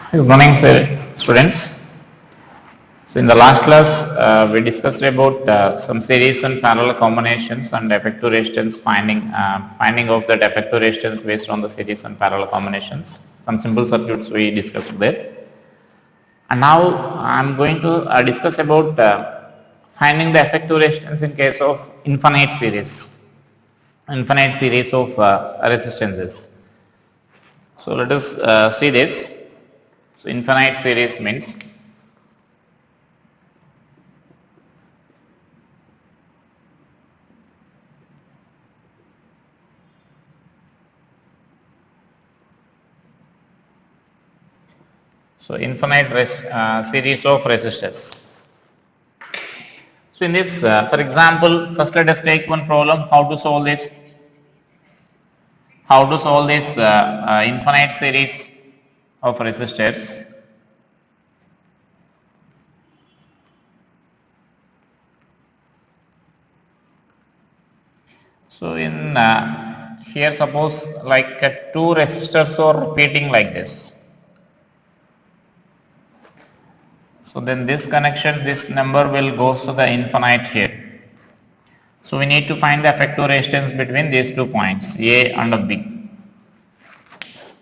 Good morning, students. So, in the last class, we discussed about some series and parallel combinations and effective resistance finding of that effective resistance based on the series and parallel combinations. Some simple circuits we discussed there. And now I am going to discuss about finding the effective resistance in case of infinite series of resistances. So, let us see this. So, infinite series means infinite series of resistors. So, in this, for example, first let us take one problem. How to solve this? How to solve this infinite series of resistors? So, in here, suppose like two resistors are repeating like this. So, then this connection, this number will goes to the infinite here. So, we need to find the effective resistance between these 2 points A and B.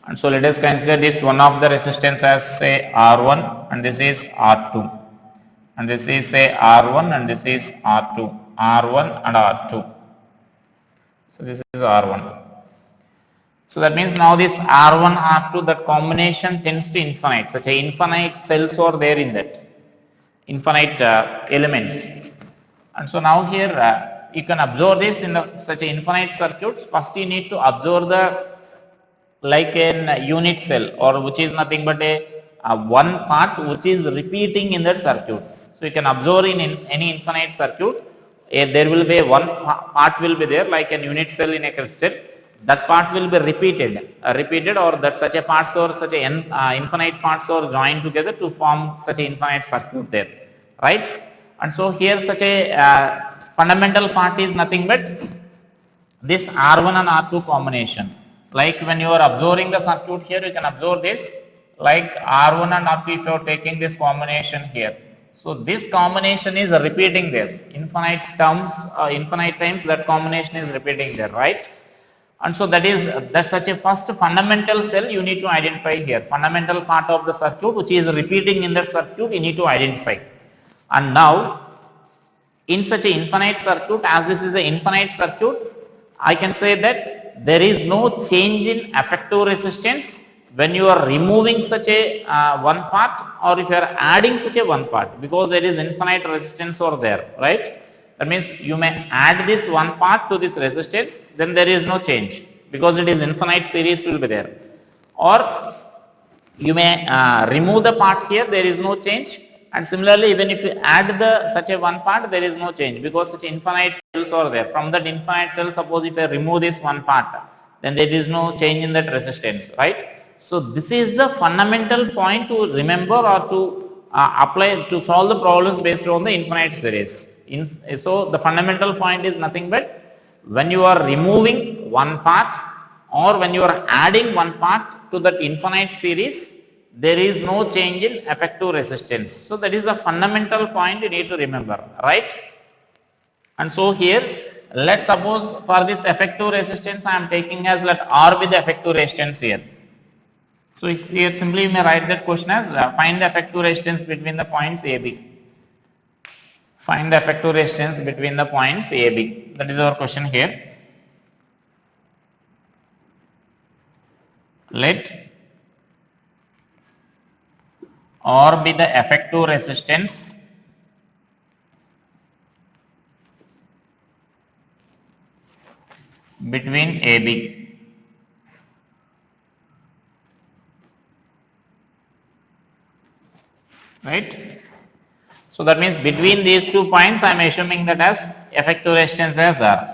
And so, let us consider this one of the resistance as say R1 and this is R2, and this is say R1 and this is R2, R1 and R2. So, this is R1. So, that means now this R1, R2, that combination tends to infinite, such a infinite cells are there in that, infinite elements. And so, now here you can observe this in such a infinite circuits. First you need to observe the like an unit cell, or which is nothing but a one part which is repeating in that circuit. So, you can observe in any infinite circuit, there will be one part will be there like an unit cell in a crystal. That part will be repeated, or that such a parts or such a infinite parts are joined together to form such an infinite circuit there, right? And so, here such a fundamental part is nothing but this R1 and R2 combination. Like when you are observing the circuit here, you can observe this like R1 and R2 if you are taking this combination here. So, this combination is repeating there, infinite times that combination is repeating there, right? And so, that's such a first fundamental cell you need to identify here, fundamental part of the circuit which is repeating in that circuit you need to identify. And now, in such an infinite circuit, as this is an infinite circuit, I can say that there is no change in effective resistance when you are removing such a one part, or if you are adding such a one part, because there is infinite resistance over there, right? That means you may add this one part to this resistance, then there is no change because it is infinite series will be there. Or you may remove the part here, there is no change. And similarly, even if you add the such a one part, there is no change because such infinite cells are there. From that infinite cell, suppose if I remove this one part, then there is no change in that resistance, right? So, this is the fundamental point to remember or to apply to solve the problems based on the infinite series. So, the fundamental point is nothing but when you are removing one part or when you are adding one part to that infinite series, there is no change in effective resistance. So, that is a fundamental point you need to remember, right? And so, here let us suppose for this effective resistance I am taking as let R with the effective resistance here. So, here simply you may write that question as find the effective resistance between the points AB. Find the effective resistance between the points AB. That is our question here. Let R be the effective resistance between AB. Right? So, that means between these 2 points I am assuming that as effective resistance as R.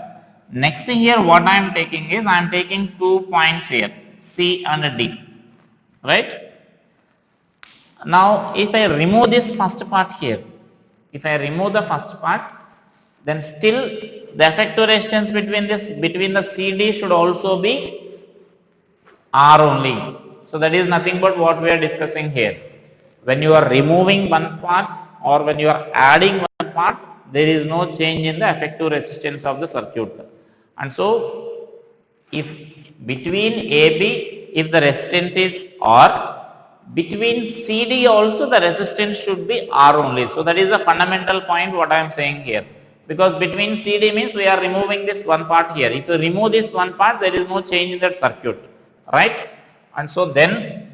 Next here what I am taking is I am taking 2 points here C and D, right. Now, if I remove this first part here, if I remove the first part, then still the effective resistance between the CD should also be R only. So that is nothing but what we are discussing here. When you are removing one part or when you are adding one part, there is no change in the effective resistance of the circuit. And so if between AB, if the resistance is R, between CD also the resistance should be R only. So that is the fundamental point what I am saying here. Because between CD means we are removing this one part here. If you remove this one part, there is no change in that circuit, right? And so then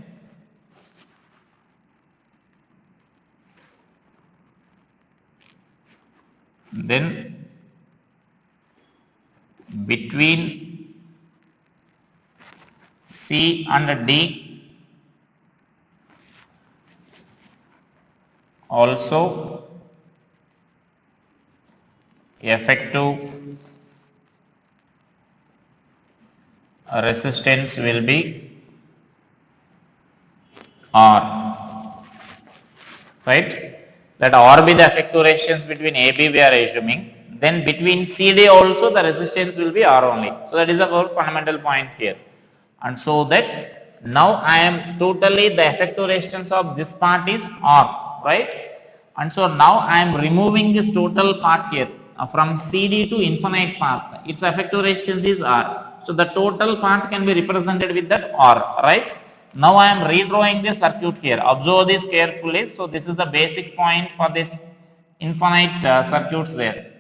between C and D also effective resistance will be R, right? Let R be the effective resistance between AB we are assuming. Then between CD also the resistance will be R only. So that is the fundamental point here. And so that now I am totally the effective resistance of this part is R, right? And so now I am removing this total part here from CD to infinite part. Its effective resistance is R. So the total part can be represented with that R, right? Now I am redrawing the circuit here. Observe this carefully. So this is the basic point for this infinite circuits there.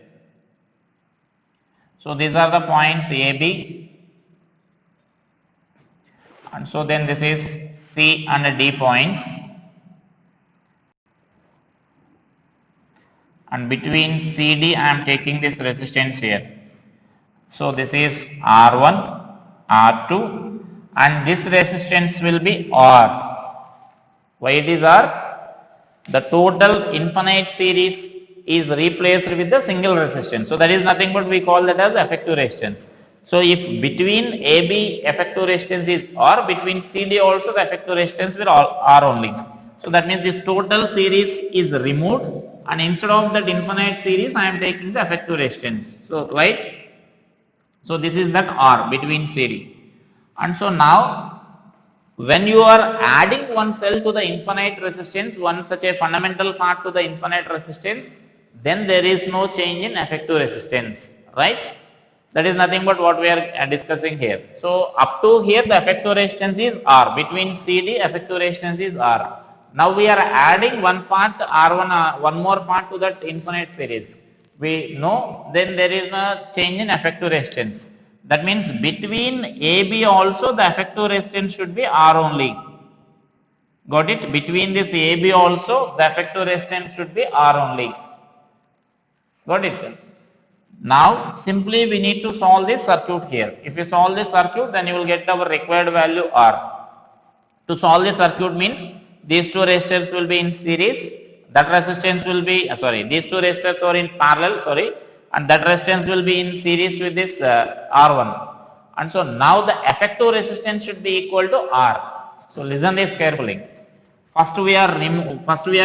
So these are the points A, B, and so then this is C and D points, and between CD I am taking this resistance here. So this is R1, R2, and this resistance will be R. Why it is R? The total infinite series is replaced with the single resistance. So that is nothing but we call that as effective resistance. So if between AB effective resistance is R, between CD also the effective resistance will R only. So that means this total series is removed, and instead of that infinite series I am taking the effective resistance. So right. So this is that R between CD. And so now when you are adding one cell to the infinite resistance, one such a fundamental part to the infinite resistance, then there is no change in effective resistance, right? That is nothing but what we are discussing here. So up to here the effective resistance is R. Between CD effective resistance is R. Now we are adding one part R1, one more part to that infinite series. We know then there is no change in effective resistance. That means between AB also the effective resistance should be R only. Got it? Between this AB also the effective resistance should be R only. Got it? Now simply we need to solve this circuit here. If you solve this circuit, then you will get our required value R. To solve this circuit means these two resistors will be in series, that resistance will be these two resistors are in parallel, and that resistance will be in series with this R1. And so now the effective resistance should be equal to R. So listen this carefully. First we are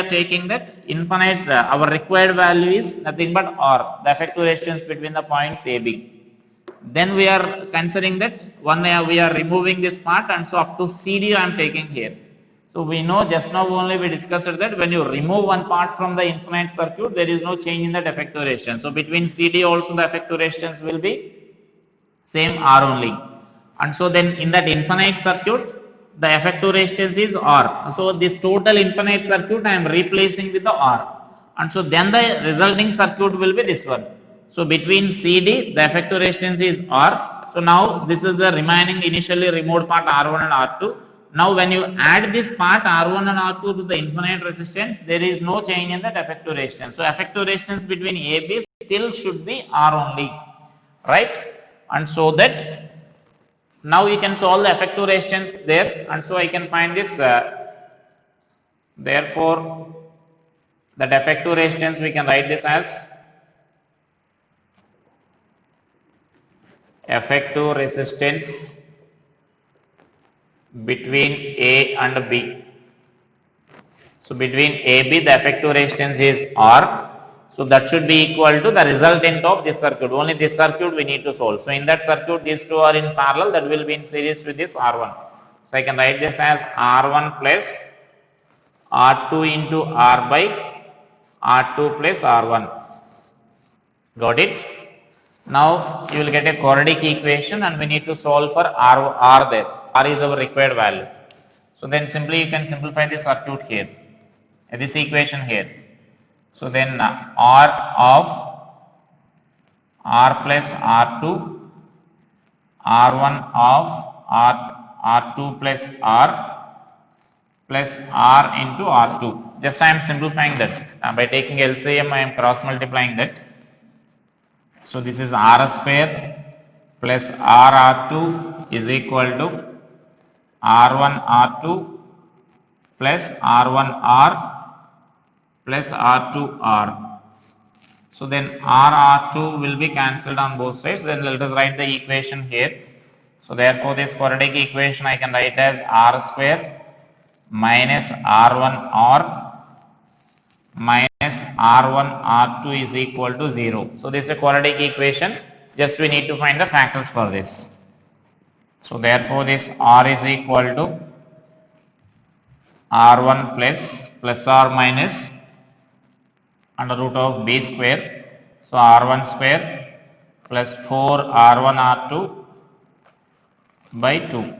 taking that infinite, our required value is nothing but R, the effective resistance between the points AB. Then we are considering that we are removing this part, and so up to CD I am taking here. So we know just now only we discussed that when you remove one part from the infinite circuit, there is no change in that effective resistance. So between CD also the effective resistance will be same R only. And so then in that infinite circuit, the effective resistance is R. So this total infinite circuit I am replacing with the R. And so then the resulting circuit will be this one. So between CD, the effective resistance is R. So now this is the remaining initially removed part R1 and R2. Now when you add this part R1 and R2 to the infinite resistance, there is no change in that effective resistance. So effective resistance between AB still should be R only, right? And so that now you can solve the effective resistance there, and so I can find this, therefore that effective resistance we can write this as effective resistance between A and B. So between AB the effective resistance is R. So that should be equal to the resultant of this circuit. Only this circuit we need to solve. So in that circuit these two are in parallel, that will be in series with this R1. So I can write this as R1 plus R2 into R by R2 plus R1. Got it? Now you will get a quadratic equation and we need to solve for R there. R is our required value. So then simply you can simplify the circuit here, this equation here. So then R of R plus R2, R1 of R2 plus R plus R into R2. Just I am simplifying that. By taking LCM I am cross multiplying that. So this is R square plus RR2 is equal to R1R2 plus R1R plus R2R. So then R2 will be cancelled on both sides. Then let us write the equation here. So therefore this quadratic equation I can write as R square minus R1R minus R1R2 is equal to 0. So this is a quadratic equation. Just we need to find the factors for this. So therefore this R is equal to R1 plus or minus under root of B square. So R1 square plus 4 R1 R2 by 2.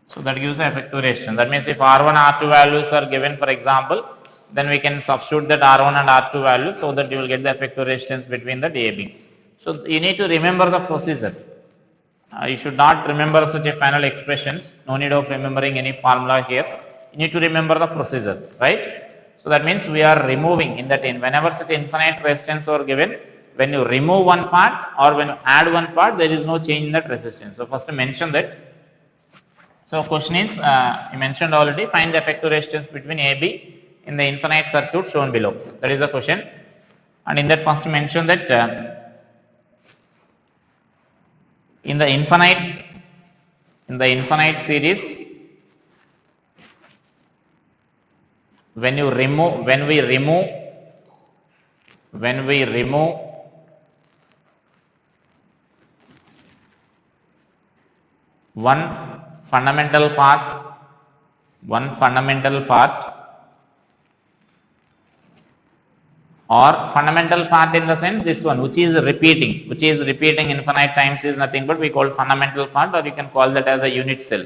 So that gives the effective resistance. That means if R1 R2 values are given, for example, then we can substitute that R1 and R2 values so that you will get the effective resistance between the AB. So you need to remember the procedure. You should not remember such a final expressions. No need of remembering any formula here. You need to remember the procedure, right? So that means we are removing in that whenever such infinite resistance are given, when you remove one part or when you add one part, there is no change in that resistance. So first mention that. So question is, you mentioned already, find the effective resistance between AB in the infinite circuit shown below. That is the question. And in that first mention that in the infinite series, when we remove one fundamental part or fundamental part in the sense this one which is repeating infinite times is nothing but we call fundamental part, or you can call that as a unit cell.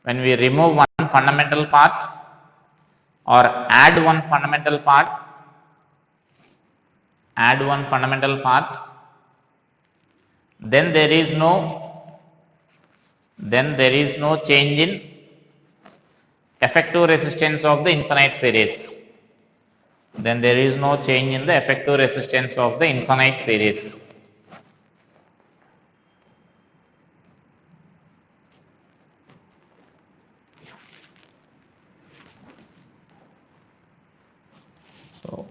When we remove one fundamental part or add one fundamental part, then there is no change in effective resistance of the infinite series. So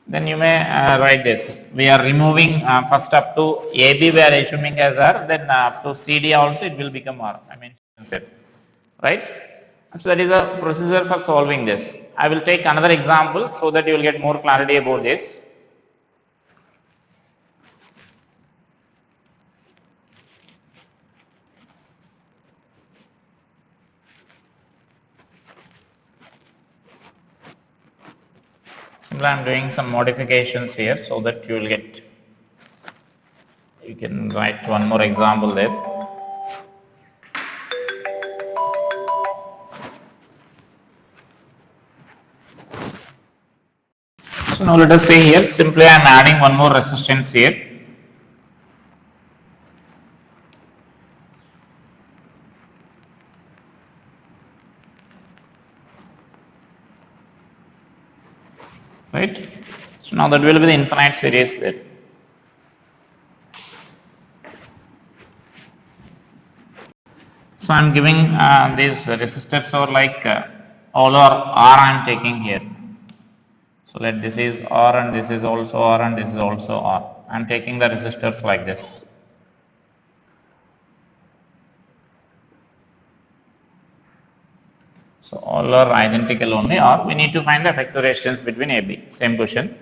then you may write this. We are removing first up to AB we are assuming as R, then up to CD also it will become R. I mentioned it, right? So that is a procedure for solving this. I will take another example so that you will get more clarity about this. Simply I am doing some modifications here so that you can write one more example there. So now let us say here, simply I am adding one more resistance here. Right? So now that will be the infinite series there. So I am giving these resistors are like all are R I am taking here. So let this is R and this is also R and this is also R. I am taking the resistors like this. So all are identical only, or we need to find the effective resistance between AB. Same question.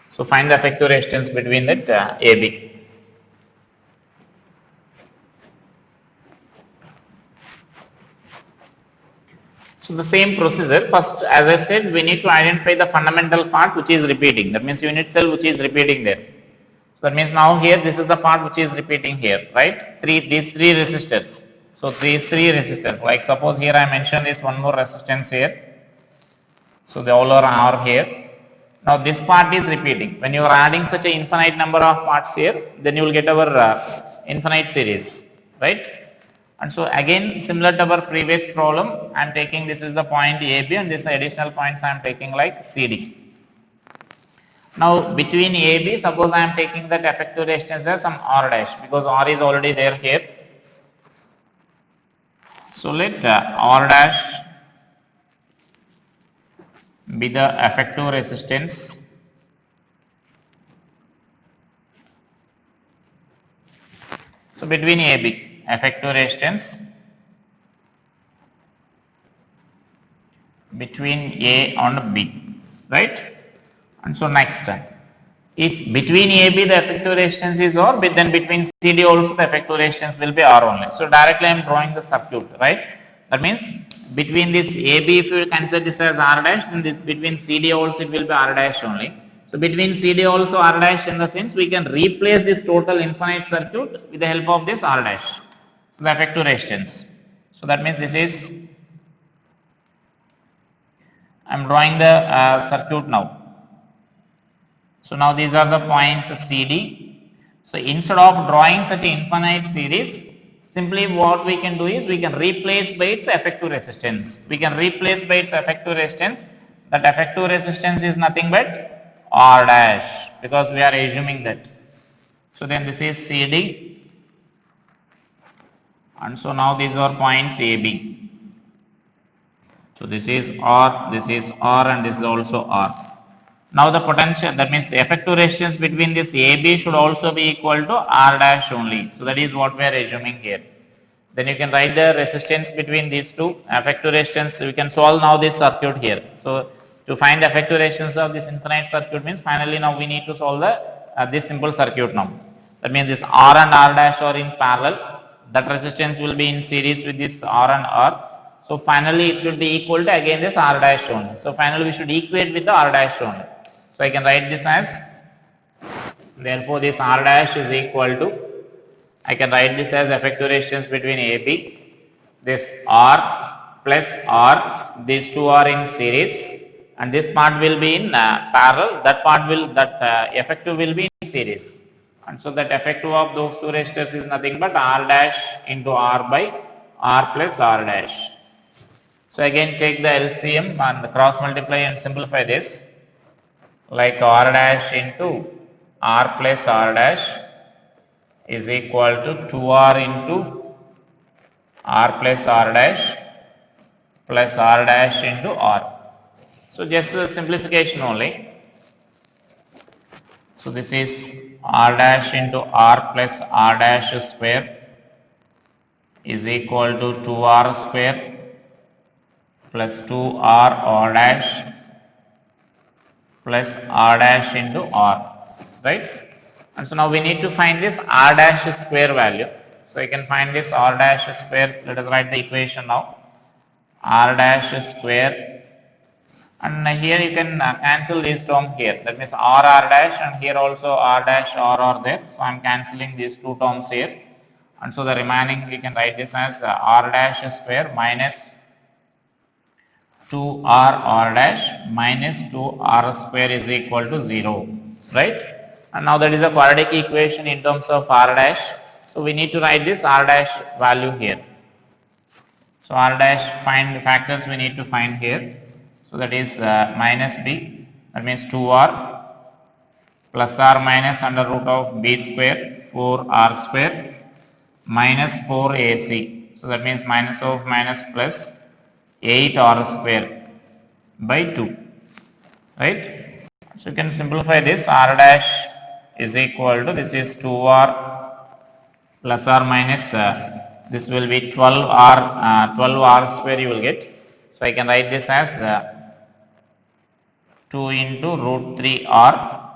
So find the effective resistance between that AB. So the same procedure, first as I said, we need to identify the fundamental part which is repeating, that means unit cell which is repeating there. So that means now here this is the part which is repeating here, right? These three resistors. So these three resistors, like suppose here I mentioned this one more resistance here. So they all are here. Now this part is repeating. When you are adding such an infinite number of parts here, then you will get our infinite series, right? And so again, similar to our previous problem, I am taking this is the point AB and this additional points I am taking like CD. Now between AB, suppose I am taking that effective resistance there some R dash, because R is already there here. So let R dash be the effective resistance so between AB, effective resistance between A and B, right? And so next, if between AB the effective resistance is R, then between CD also the effective resistance will be R only. So directly I am drawing the circuit, right? That means between this AB, if you consider this as R dash, then this between CD also it will be R dash only. So between CD also R dash, in the sense we can replace this total infinite circuit with the help of this R dash. So the effective resistance. So that means this is, I am drawing the circuit now. So now these are the points CD. So instead of drawing such an infinite series, simply what we can do is we can replace by its effective resistance. We can replace by its effective resistance. That effective resistance is nothing but R dash, because we are assuming that. So then this is CD, and so now these are points AB. So this is R, and this is also R. Now the potential, that means effective resistance between this AB should also be equal to R dash only. So that is what we are assuming here. Then you can write the resistance between these two. Effective resistance, we can solve now this circuit here. So to find the effective resistance of this infinite circuit means finally now we need to solve the this simple circuit now. That means this R and R dash are in parallel. That resistance will be in series with this R and R. So finally it should be equal to again this R dash only. So finally we should equate with the R dash only. So I can write this as, therefore this R dash is equal to, I can write this as effective resistance between AB, this R plus R, these two are in series, and this part will be in parallel, that effective will be in series. And so that effective of those two resistors is nothing but R dash into R by R plus R dash. So again take the LCM and cross multiply and simplify this. Like R dash into R plus R dash is equal to 2R into R plus R dash plus R dash into R. So just a simplification only. So this is R dash into R plus R dash square is equal to 2R square plus 2R R dash plus R dash into R, right? And so now we need to find this R dash square value. So I can find this R dash square. Let us write the equation now. R dash square, and here you can cancel this term here. That means R dash, and here also R dash R are there. So I am cancelling these two terms here, and so the remaining we can write this as R dash square minus 2R R dash minus 2R square is equal to 0, right? And now that is a quadratic equation in terms of R dash. So we need to write this R dash value here. So R dash, find the factors we need to find here. So that is minus B, that means 2R plus R minus under root of B square 4R square minus 4AC. So that means minus of minus plus 8R square by 2, right? So you can simplify this. R dash is equal to, this is 2R plus R minus, this will be 12R square you will get. So I can write this as 2 into root 3R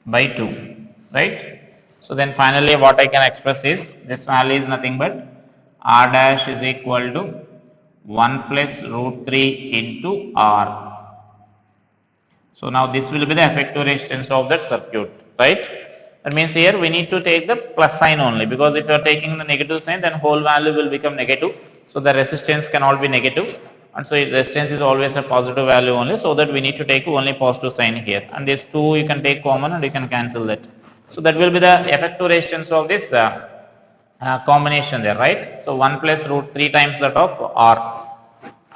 by 2, right? So then finally what I can express is, this value is nothing but R dash is equal to 1 plus root 3 into R. So now this will be the effective resistance of that circuit, right? That means here we need to take the plus sign only, because if you are taking the negative sign, then whole value will become negative. So the resistance cannot be negative, and so resistance is always a positive value only, so that we need to take only positive sign here. And this 2 you can take common and you can cancel that. So that will be the effective resistance of this combination there, right? So 1 plus root 3 times that of R.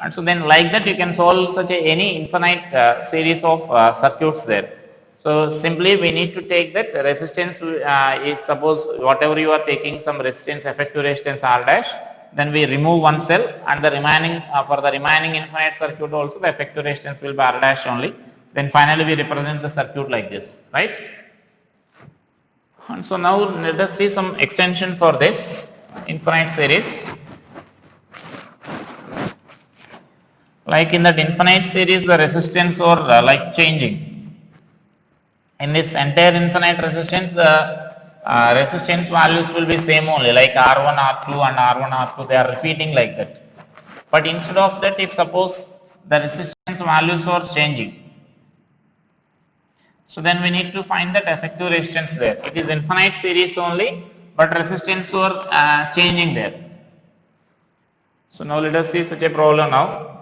And so then like that you can solve such any infinite series of circuits there. So simply we need to take that resistance is, suppose whatever you are taking some resistance, effective resistance R dash, then we remove one cell, and the remaining for the remaining infinite circuit also the effective resistance will be R dash only. Then finally we represent the circuit like this, right? And so now let us see some extension for this infinite series. Like in that infinite series, the resistance or like changing. In this entire infinite resistance, the resistance values will be same only, like R1, R2 and R1, R2, they are repeating like that. But instead of that, if suppose the resistance values are changing, so then we need to find that effective resistance there. It is infinite series only, but resistance are changing there. So now let us see such a problem now.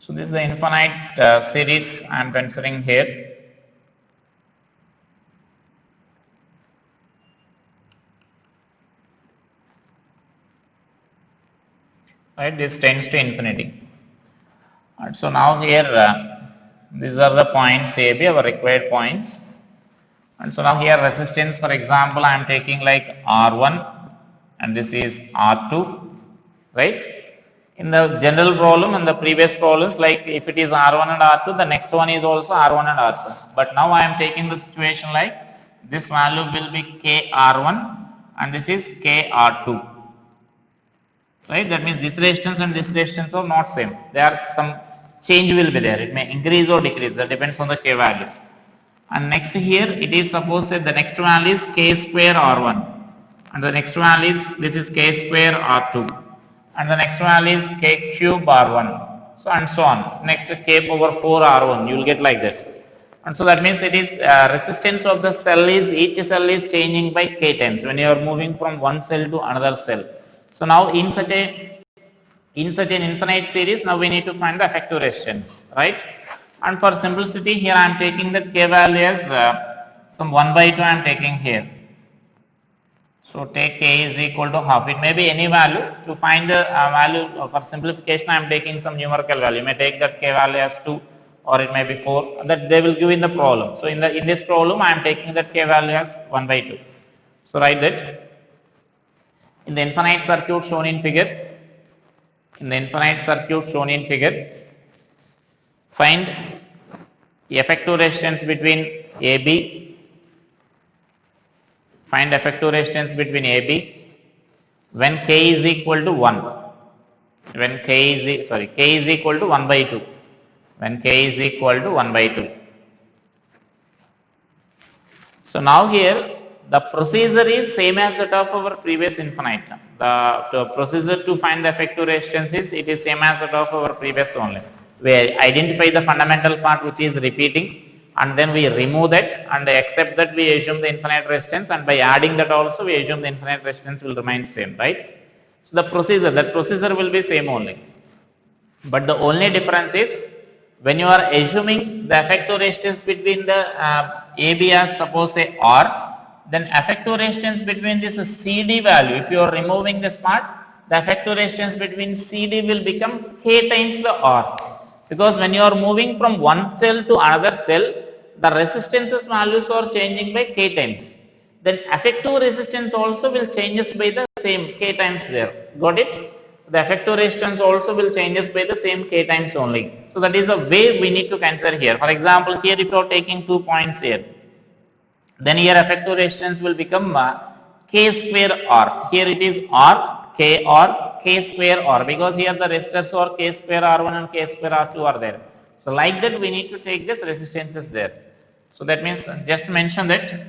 So this is the infinite series I am considering here. Right, this tends to infinity. And so now here these are the points AB, our required points. And so now here resistance, for example, I am taking like R1 and this is R2, right? In the general problem and the previous problems, like if it is R1 and R2, the next one is also R1 and R2. But now I am taking the situation like this value will be KR1 and this is KR2. Right? That means this resistance and this resistance are not same. There are some change will be there. It may increase or decrease. That depends on the K value. And next here it is suppose that the next value is K square R1 and the next value is this is K square R2. And the next value is K cube R1, so and so on. Next K power 4 R1, you will get like that. And so that means it is resistance of the cell is, each cell is changing by K times when you are moving from one cell to another cell. So now in such an infinite series, now we need to find the effective resistance, right? And for simplicity here I am taking the K value as some 1 by 2 I am taking here. So take K is equal to half. It may be any value. To find the value for simplification, I am taking some numerical value. You may take that K value as 2 or it may be 4. That they will give in the problem. So in this problem, I am taking that K value as 1 by 2. So write that. In the infinite circuit shown in figure, find the effective resistance between AB. Find effective resistance between AB when K is equal to 1. When K is equal to 1 by 2. When K is equal to 1 by 2. So now here the procedure is same as that of our previous infinite. The procedure to find the effective resistance is same as that of our previous only. We identify the fundamental part which is repeating, and then we remove that and except that we assume the infinite resistance, and by adding that also we assume the infinite resistance will remain same, right? So the procedure will be same only. But the only difference is when you are assuming the effective resistance between the AB as suppose say R, then effective resistance between this CD value, if you are removing this part, the effective resistance between CD will become K times the R. Because when you are moving from one cell to another cell, the resistances values are changing by K times. Then effective resistance also will changes by the same K times there. Got it? The effective resistance also will changes by the same K times only. So that is the way we need to consider here. For example, here if you are taking 2 points here, then here effective resistance will become K square R. Here it is R, K R, k square R, because here the resistors are k square R1 and k square R2 are there. So like that we need to take this resistances there. So that means just mention that.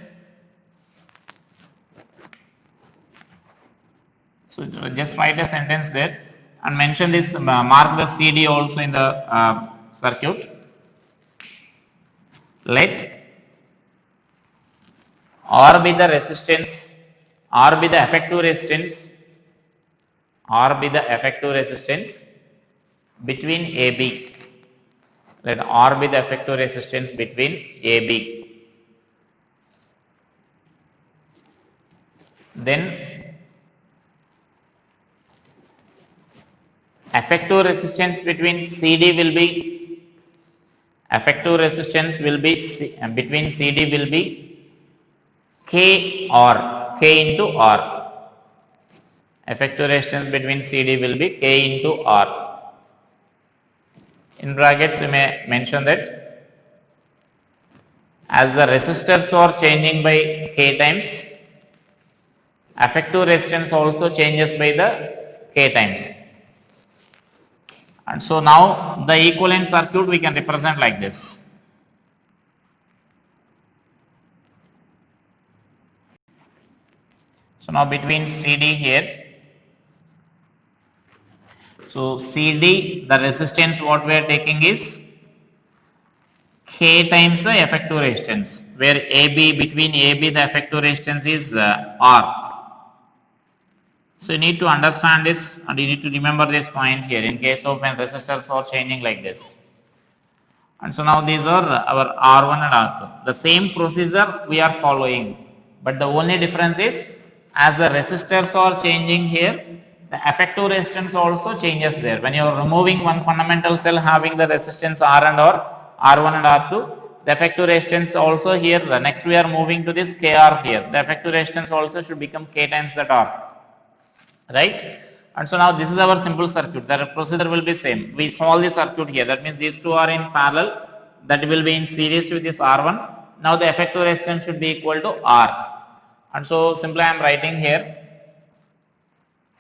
So just write a sentence there and mention this, mark the CD also in the circuit. Let R be the resistance, R be the effective resistance, R be the effective resistance between AB. Let R be the effective resistance between AB. Then effective resistance between CD will be, effective resistance will be between CD will be K R, K into R. Effective resistance between CD will be K into R. In brackets you may mention that as the resistors are changing by K times, effective resistance also changes by the K times. And so now the equivalent circuit we can represent like this. So now between CD here, so CD, the resistance what we are taking is K times the effective resistance, where AB, between AB the effective resistance is R. So you need to understand this and you need to remember this point here in case of when resistors are changing like this. And so now these are our R1 and R2. The same procedure we are following, but the only difference is as the resistors are changing here, the effective resistance also changes there. When you are removing one fundamental cell having the resistance R and R1 and R2, the effective resistance also here, next we are moving to this KR here. The effective resistance also should become K times that R. Right? And so now this is our simple circuit. The procedure will be same. We solve the circuit here. That means these two are in parallel. That will be in series with this R1. Now the effective resistance should be equal to R. And so simply I am writing here.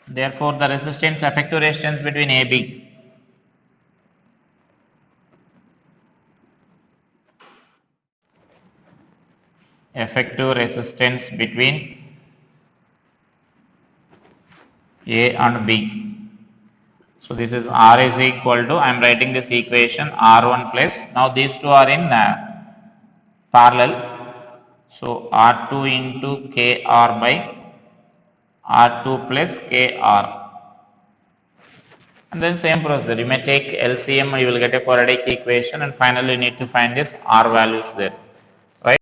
Therefore the resistance, effective resistance between AB. Effective resistance between A and B. So this is R is equal to, I am writing this equation R1 plus, now these two are in parallel. So R2 into KR by R2 plus KR. And then same procedure, you may take LCM, you will get a quadratic equation and finally you need to find this R values there, right?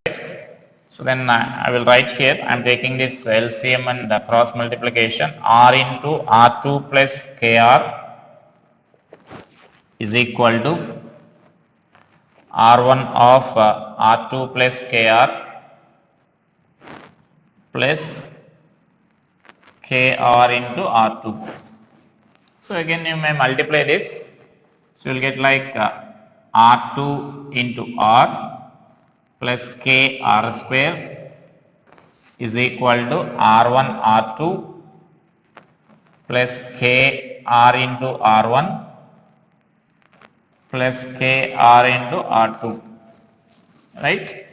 So then I will write here, I am taking this LCM and the cross multiplication, R into R2 plus KR is equal to R1 of R2 plus KR plus KR into R2. So again you may multiply this. So you will get like R2 into R plus KR square is equal to R1 R2 plus KR into R1 plus KR into R2, right?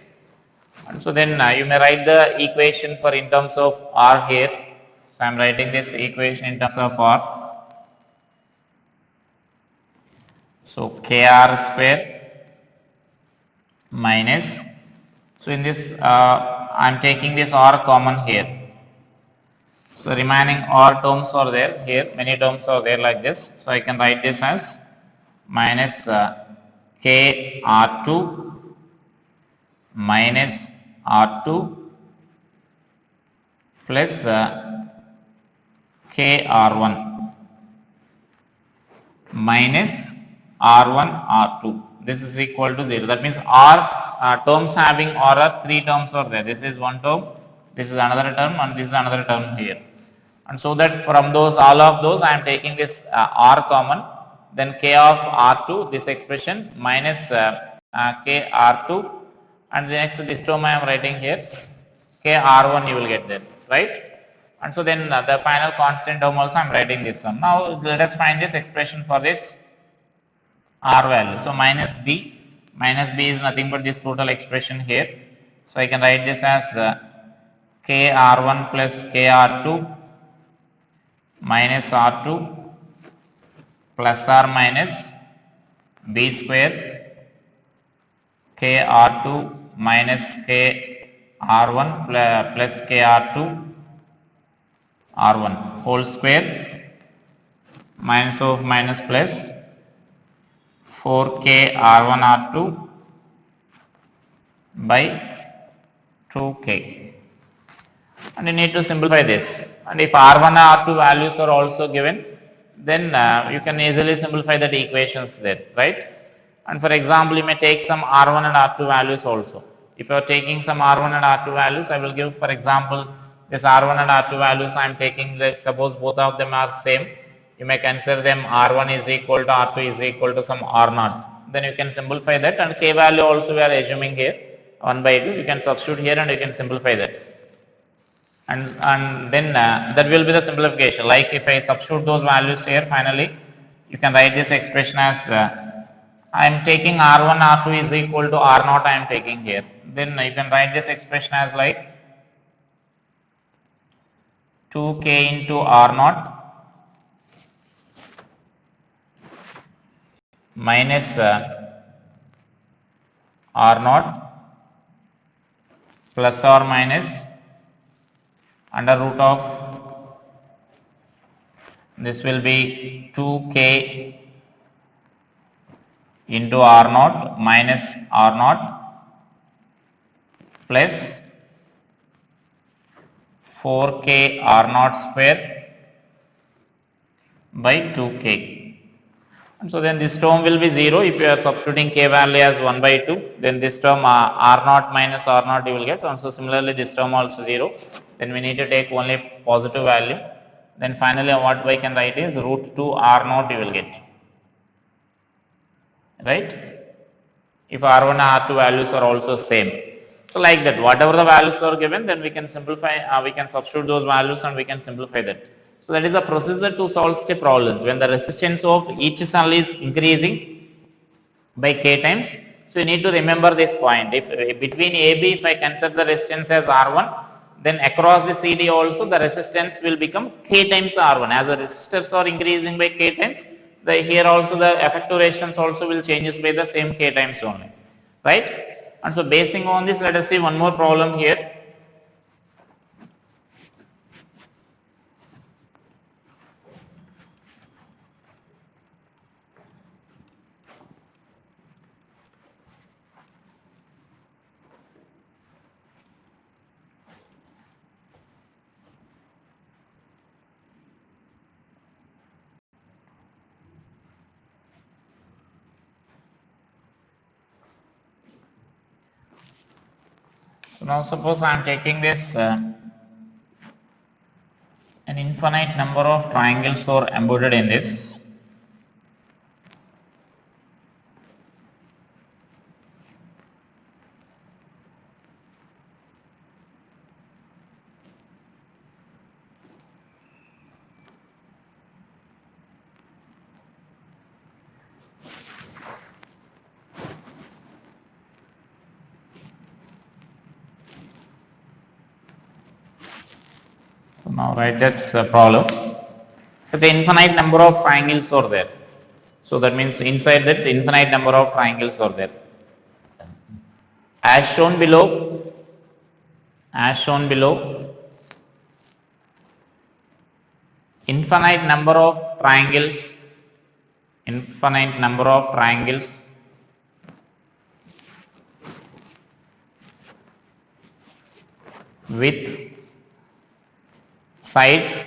And so then you may write the equation for in terms of R here. So I am writing this equation in terms of R. So KR square minus, so in this I am taking this R common here. So remaining R terms are there here, many terms are there like this. So I can write this as minus KR2 minus R2 plus KR1 minus R1 R2. This is equal to 0. That means R terms having R are 3 terms are there. This is one term, this is another term and this is another term here. And so that from those, all of those I am taking this R common, then K of R2, this expression minus K R2, and the next this term I am writing here, K R1 you will get there, right? And so then the final constant term also I am writing this one. Now let us find this expression for this R value. So minus b is nothing but this total expression here. So I can write this as kr1 plus kr2 minus r2 plus or minus b square kr2 minus kr1 plus kr2 r1 whole square minus of minus plus 4k r1 r2 by 2k, and you need to simplify this. And if r1 and r2 values are also given, then you can easily simplify that equations there, right? And for example, you may take some r1 and r2 values also. If you are taking some r1 and r2 values, I will give for example this r1 and r2 values I am taking, suppose both of them are same, you may consider them r1 is equal to r2 is equal to some r0. Then you can simplify that, and k value also we are assuming here 1 by 2, you can substitute here and you can simplify that. And then that will be the simplification. Like if I substitute those values here, finally you can write this expression as I am taking r1 r2 is equal to r0 I am taking here. Then you can write this expression as like 2k into r0 minus r0 plus or minus under root of this will be 2k into r0 minus r0 plus 4k r0 square by 2k. And so then this term will be 0 if you are substituting k value as 1 by 2, then this term r0 minus r0 you will get, and so similarly this term also 0, then we need to take only positive value. Then finally what we can write is root 2 r0 you will get, right, if r1 and r2 values are also same. So like that, whatever the values are given, then we can simplify, we can substitute those values and we can simplify that. So that is a procedure to solve step problems when the resistance of each cell is increasing by k times. So you need to remember this point. If between AB, if I consider the resistance as R1, then across the CD also the resistance will become k times R1. As the resistors are increasing by k times, here also the effective resistance also will changes by the same k times only, right? And so basing on this, let us see one more problem here. So now suppose I am taking this an infinite number of triangles are embedded in this. So now write that's a problem. Such an infinite number of triangles are there. So that means inside that infinite number of triangles are there. As shown below, infinite number of triangles with sides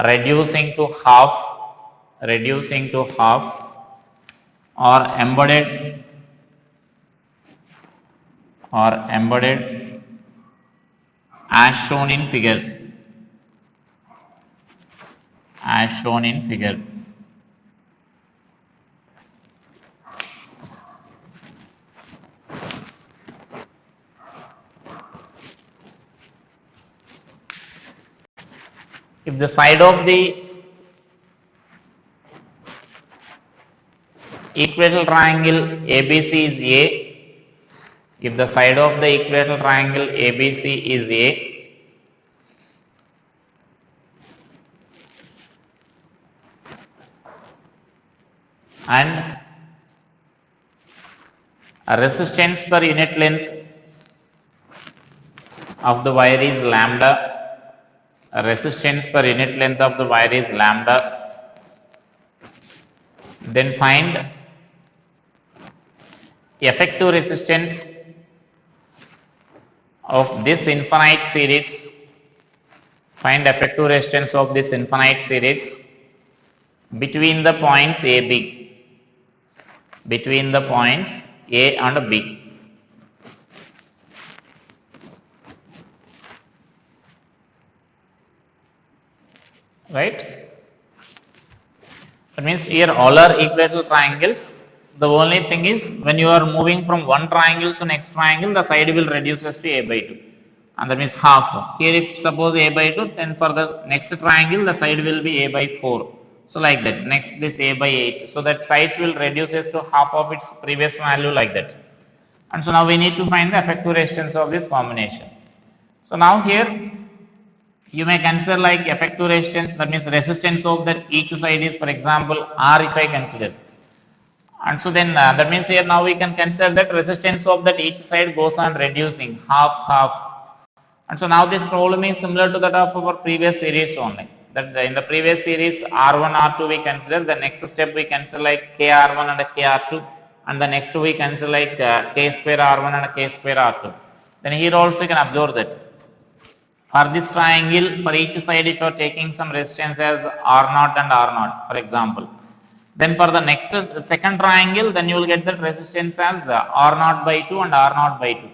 reducing to half or embedded as shown in figure. if the side of the equilateral triangle ABC is A, if the side of the equilateral triangle ABC is A, and a resistance per unit length of the wire is lambda, a resistance per unit length of the wire is lambda, then find effective resistance of this infinite series, find effective resistance of this infinite series between the points AB, between the points A and B. Right? That means here all are equilateral triangles. The only thing is when you are moving from one triangle to next triangle, the side will reduce as to A by 2, and that means half. Here if suppose A by 2, then for the next triangle the side will be A by 4. So like that, next this A by 8. So that sides will reduce as to half of its previous value like that. And so now we need to find the effective resistance of this combination. So now here you may consider like effective resistance, that means resistance of that each side is, for example, R if I consider. And so then that means here now we can consider that resistance of that each side goes on reducing half. And so now this problem is similar to that of our previous series only. That in the previous series R1, R2 we consider, the next step we consider like KR1 and KR2, and the next we consider like K square R1 and K square R2. Then here also you can observe that for this triangle, for each side if you are taking some resistance as R0 and R0 for example. Then for the next second triangle, then you will get that resistance as R0 by 2 and R0 by 2.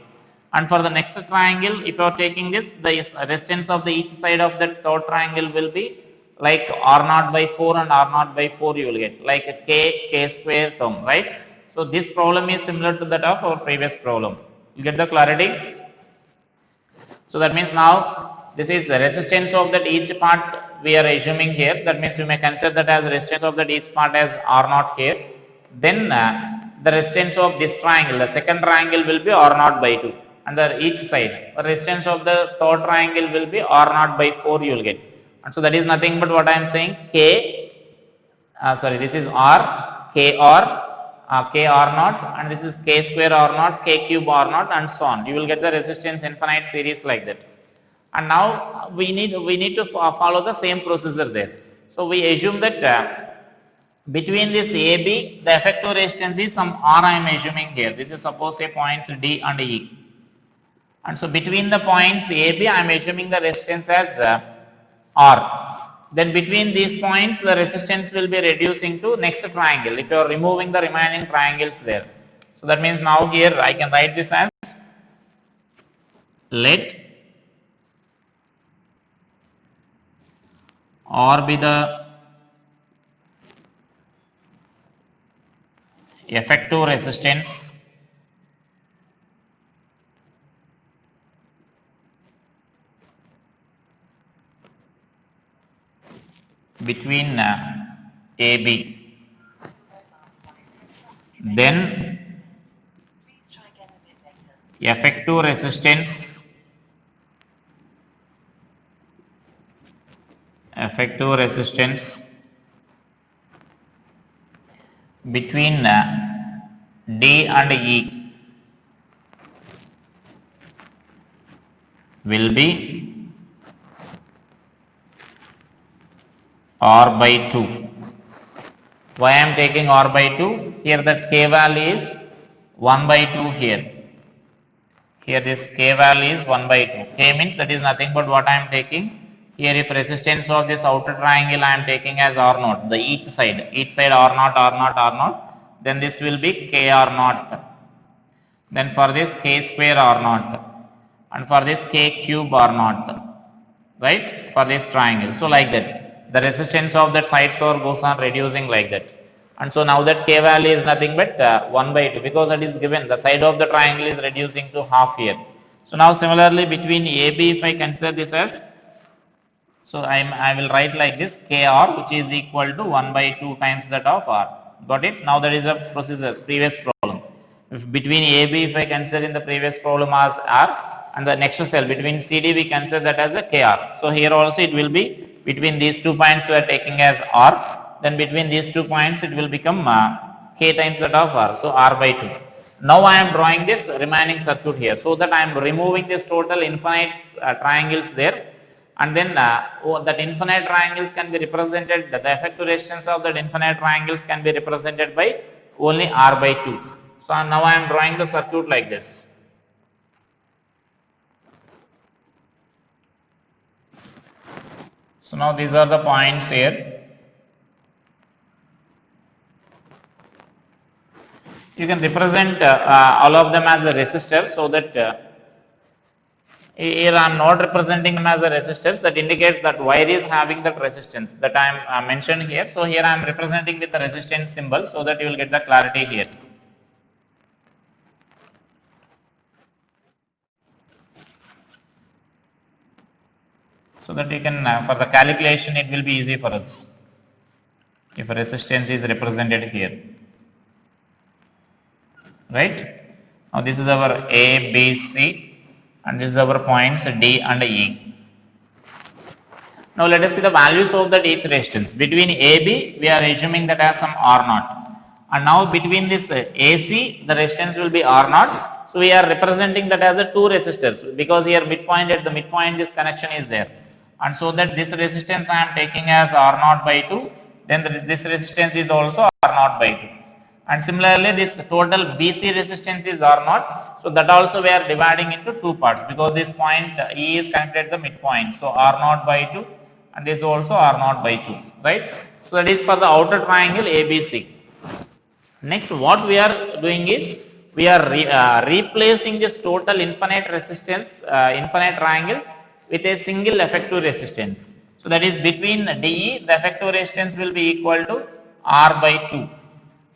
And for the next triangle, if you are taking this, the resistance of the each side of that third triangle will be like R0 by 4 and R0 by 4 you will get, like a K square term, right? So this problem is similar to that of our previous problem. You get the clarity? So that means now this is the resistance of that each part we are assuming here. That means you may consider that as resistance of that each part as R0 here. Then the resistance of this triangle, the second triangle will be R0 by 2 under each side. The resistance of the third triangle will be R0 by 4 you will get. And so that is nothing but what I am saying, this is R, K R0, and this is K square R0, K cube R0, and so on. You will get the resistance infinite series like that. And now we need to follow the same procedure there. So we assume that between this AB, the effective resistance is some R I am assuming here. This is suppose say points D and E. And so between the points AB, I am assuming the resistance as R. Then between these points, the resistance will be reducing to next triangle if you are removing the remaining triangles there. So that means now here I can write this as let R be the effective resistance between AB. Then effective resistance between D and E will be R by 2. Why I am taking R by 2? Here that K value is 1 by 2 here. Here this K value is 1 by 2. K means that is nothing but what I am taking. Here if resistance of this outer triangle I am taking as R0, the each side R0, then this will be K R0. Then for this K square R0, and for this K cube R0, right, for this triangle. So like that, the resistance of that side store goes on reducing like that. And so now that K value is nothing but 1 by 2, because that is given, the side of the triangle is reducing to half here. So now similarly between AB, if I consider this as So I will write like this, KR, which is equal to 1 by 2 times that of R. Got it? Now there is a procedure, previous problem. If between AB, if I consider in the previous problem as R, and the next cell between CD, we consider that as a KR. So here also it will be between these 2 points we are taking as R, then between these 2 points it will become K times that of R. So R by 2. Now I am drawing this remaining circuit here, so that I am removing this total infinite triangles there, and then that infinite triangles can be represented, the effective resistance of that infinite triangles can be represented by only R by 2. So now I am drawing the circuit like this. So now these are the points here. You can represent all of them as a resistor, so that here I am not representing them as a resistors. That indicates that wire is having that resistance that I am mentioned here. So here I am representing with the resistance symbol, so that you will get the clarity here. So that you can for the calculation it will be easy for us if a resistance is represented here, right? Now this is our A, B, C, and this is our points D and E. Now let us see the values of that each resistance. Between AB, we are assuming that as some R0, and now between this AC, the resistance will be R0. So we are representing that as a two resistors, because here midpoint, at the midpoint this connection is there, and so that this resistance I am taking as R0 by 2, then this resistance is also R0 by 2. And similarly this total BC resistance is R0, so that also we are dividing into two parts, because this point E is connected at the midpoint, so R0 by 2, and this also R0 by 2, right? So that is for the outer triangle ABC. Next what we are doing is, we are replacing this total infinite resistance, infinite triangles with a single effective resistance. So that is between DE, the effective resistance will be equal to R by 2.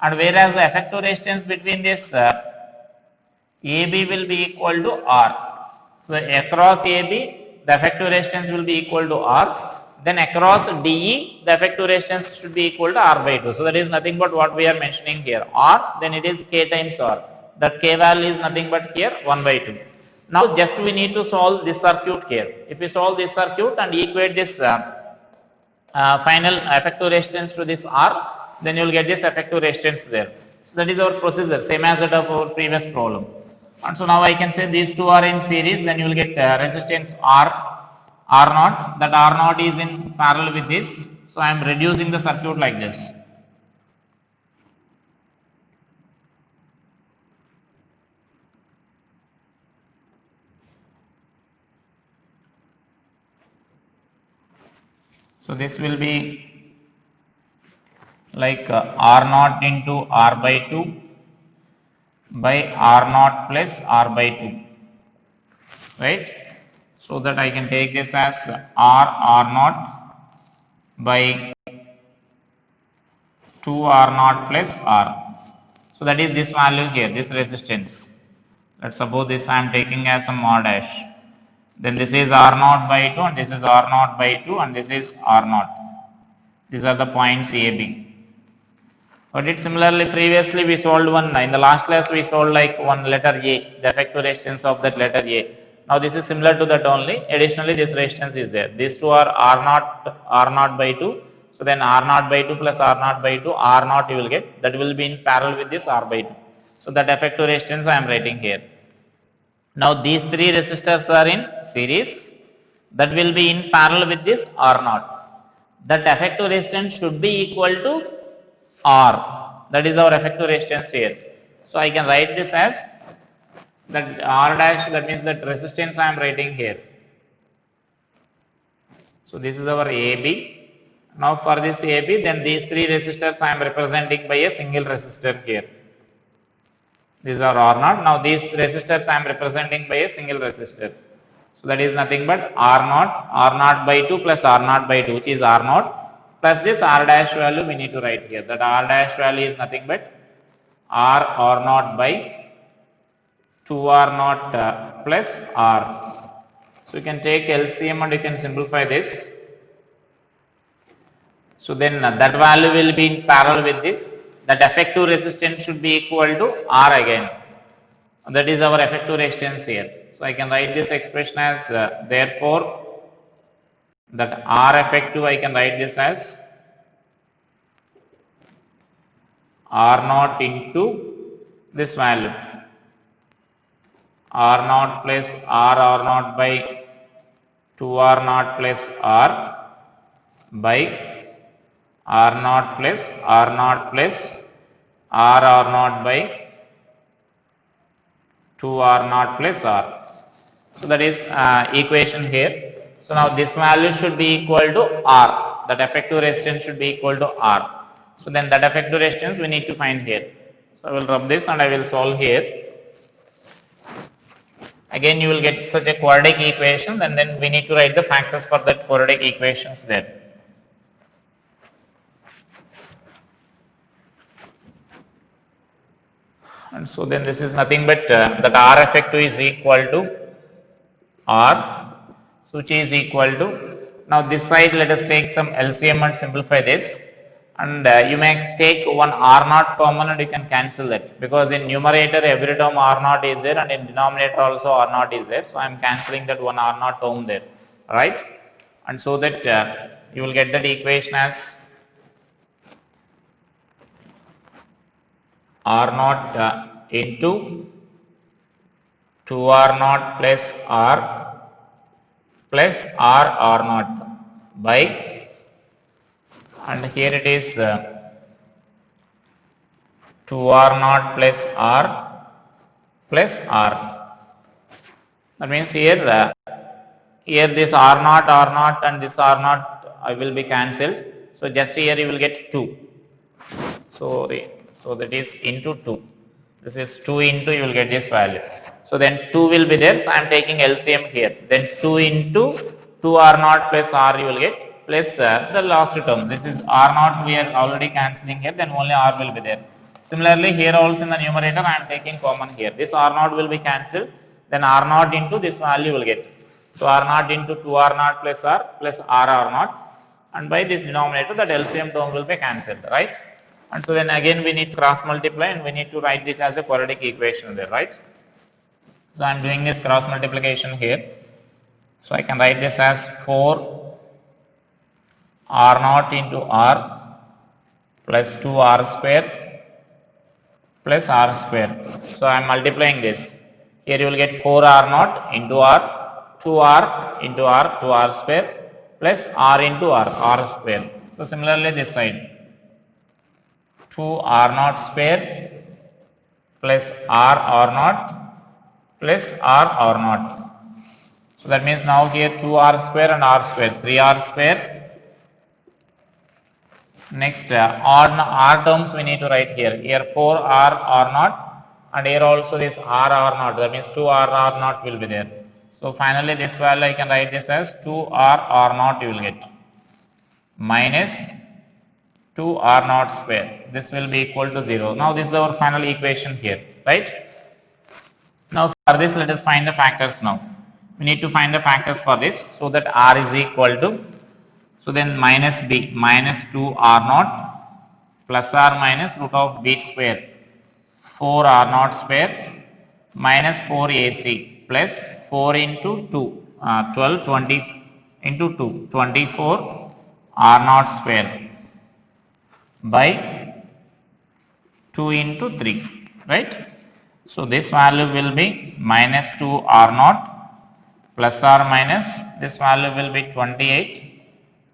And whereas the effective resistance between this AB will be equal to R. So across AB, the effective resistance will be equal to R. Then across DE, the effective resistance should be equal to R by 2. So that is nothing but what we are mentioning here. R, then it is K times R. That K value is nothing but here 1 by 2. Now just we need to solve this circuit here. If we solve this circuit and equate this final effective resistance to this R, then you will get this effective resistance there. So that is our procedure, same as that of our previous problem. And so now I can say these two are in series, then you will get resistance R0, that R0 is in parallel with this. So I am reducing the circuit like this. So this will be like R0 into R by 2 by R0 plus R by 2, right? So that I can take this as R0 by 2 R0 plus R. So that is this value here, this resistance. Let's suppose this I am taking as some R dash. Then this is R0 by 2, and this is R0 by 2, and this is R0. These are the points AB. But it similarly previously we solved one, in the last class we solved like one letter A, the effective resistance of that letter A. Now this is similar to that only, additionally this resistance is there. These two are R0 by 2. So then R0 by 2 plus R0 by 2, R0 you will get, that will be in parallel with this R by 2. So that effective resistance I am writing here. Now these three resistors are in series, that will be in parallel with this R0. That effective resistance should be equal to R. That is our effective resistance here. So I can write this as that R dash, that means that resistance I am writing here. So this is our AB. Now for this AB, then these three resistors I am representing by a single resistor here. These are R0. Now these resistors I am representing by a single resistor. So that is nothing but R0, R0 by 2 plus R0 by 2, which is R0, plus this R dash value we need to write here. That R dash value is nothing but R0 by 2 R0 plus R. So you can take LCM and you can simplify this. So then that value will be in parallel with this. That effective resistance should be equal to R again. That is our effective resistance here. So I can write this expression as therefore that R effective, I can write this as R naught into this value, R naught plus R naught by 2R naught plus R by R naught plus R naught plus R naught by 2R naught plus R. So that is equation here. So now this value should be equal to R. That effective resistance should be equal to R. So then that effective resistance we need to find here. So I will rub this and I will solve here. Again you will get such a quadratic equation, and then we need to write the factors for that quadratic equations there. And so then this is nothing but that R effective is equal to R, so which is equal to, now this side let us take some LCM and simplify this, and you may take one R naught common and you can cancel that, because in numerator every term R naught is there and in denominator also R naught is there. So I am cancelling that one R naught term there, right? And so that you will get that equation as R naught into 2R naught plus R plus R naught by, and here it is 2R naught plus R plus R. That means here here this R naught and this R naught will be cancelled. So just here you will get 2. So that is into 2. This is 2 into, you will get this value. So then 2 will be there. So I am taking LCM here. Then 2 into 2 R naught plus R you will get, plus the last term. This is R naught we are already cancelling here. Then only R will be there. Similarly here also in the numerator I am taking common here. This R naught will be cancelled. Then R naught into this value will get. So R naught into 2 R naught plus R plus R naught, and by this denominator that LCM term will be cancelled, right? And so then again we need to cross multiply and we need to write it as a quadratic equation there, right? So I am doing this cross multiplication here. So I can write this as 4 R naught into R plus 2 R square plus R square. So I am multiplying this. Here you will get 4 R naught into R, 2 R into R, 2 R square plus R into R, R square. So similarly this side, 2 R naught square plus R naught plus R naught. So that means now here 2R square and R square, 3R square. Next R terms we need to write here. Here 4R naught, and here also this R naught. That means 2R naught will be there. So finally this value I can write this as 2R naught you will get minus 2R naught square. This will be equal to 0. Now this is our final equation here, right? Now for this let us find the factors now. We need to find the factors for this, so that R is equal to, so then minus B, minus 2 R naught plus R minus root of B square, 4 R naught square minus 4 AC plus 4 into 2, 12, 20 into 2, 24 R naught square by 2 into 3, right? So this value will be minus 2 R naught plus or minus, this value will be 28.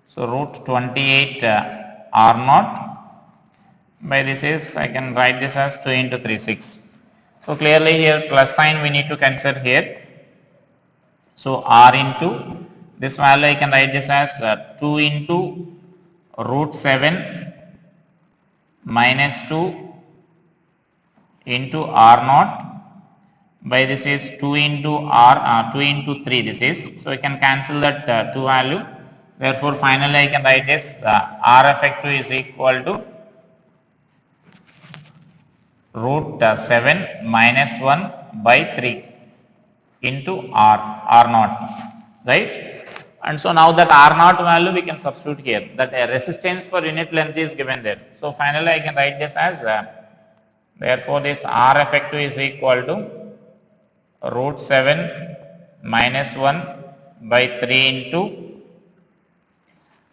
So root 28 R naught by this is, I can write this as 2 into 3, 6. So clearly here plus sign we need to consider here. So R into, this value I can write this as 2 into root 7 minus 2 into R naught by this is 2 into R, 2 into 3 this is. So I can cancel that 2 value. Therefore finally I can write this R effective is equal to root 7 minus 1 by 3 into R naught, right? And so now that R naught value we can substitute here, that a resistance per unit length is given there. So finally I can write this as therefore this R effective is equal to root 7 minus 1 by 3 into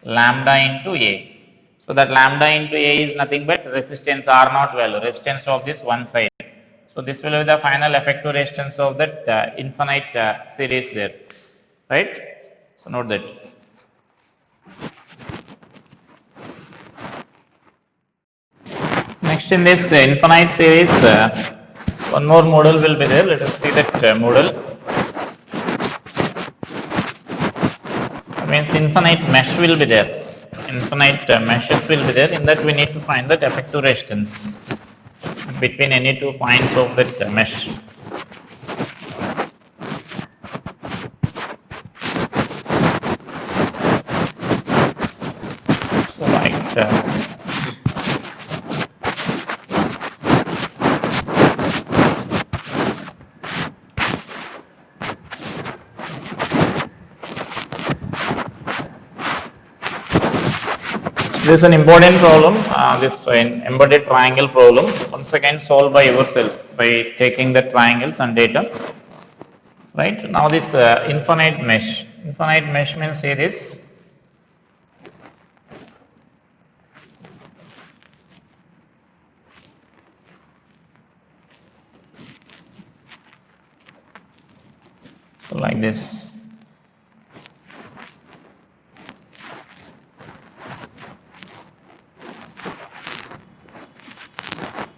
lambda into A. So that lambda into A is nothing but resistance R naught value, resistance of this one side. So this will be the final effective resistance of that infinite series there, right? So note that. Next in this infinite series, one more model will be there. Let us see that model. That means infinite mesh will be there. Infinite meshes will be there. In that we need to find that effective resistance between any 2 points of that mesh. So right. This is an important problem, this embedded triangle problem. Once again solve by yourself by taking the triangles and data. Right, now this infinite mesh means say this. So like this.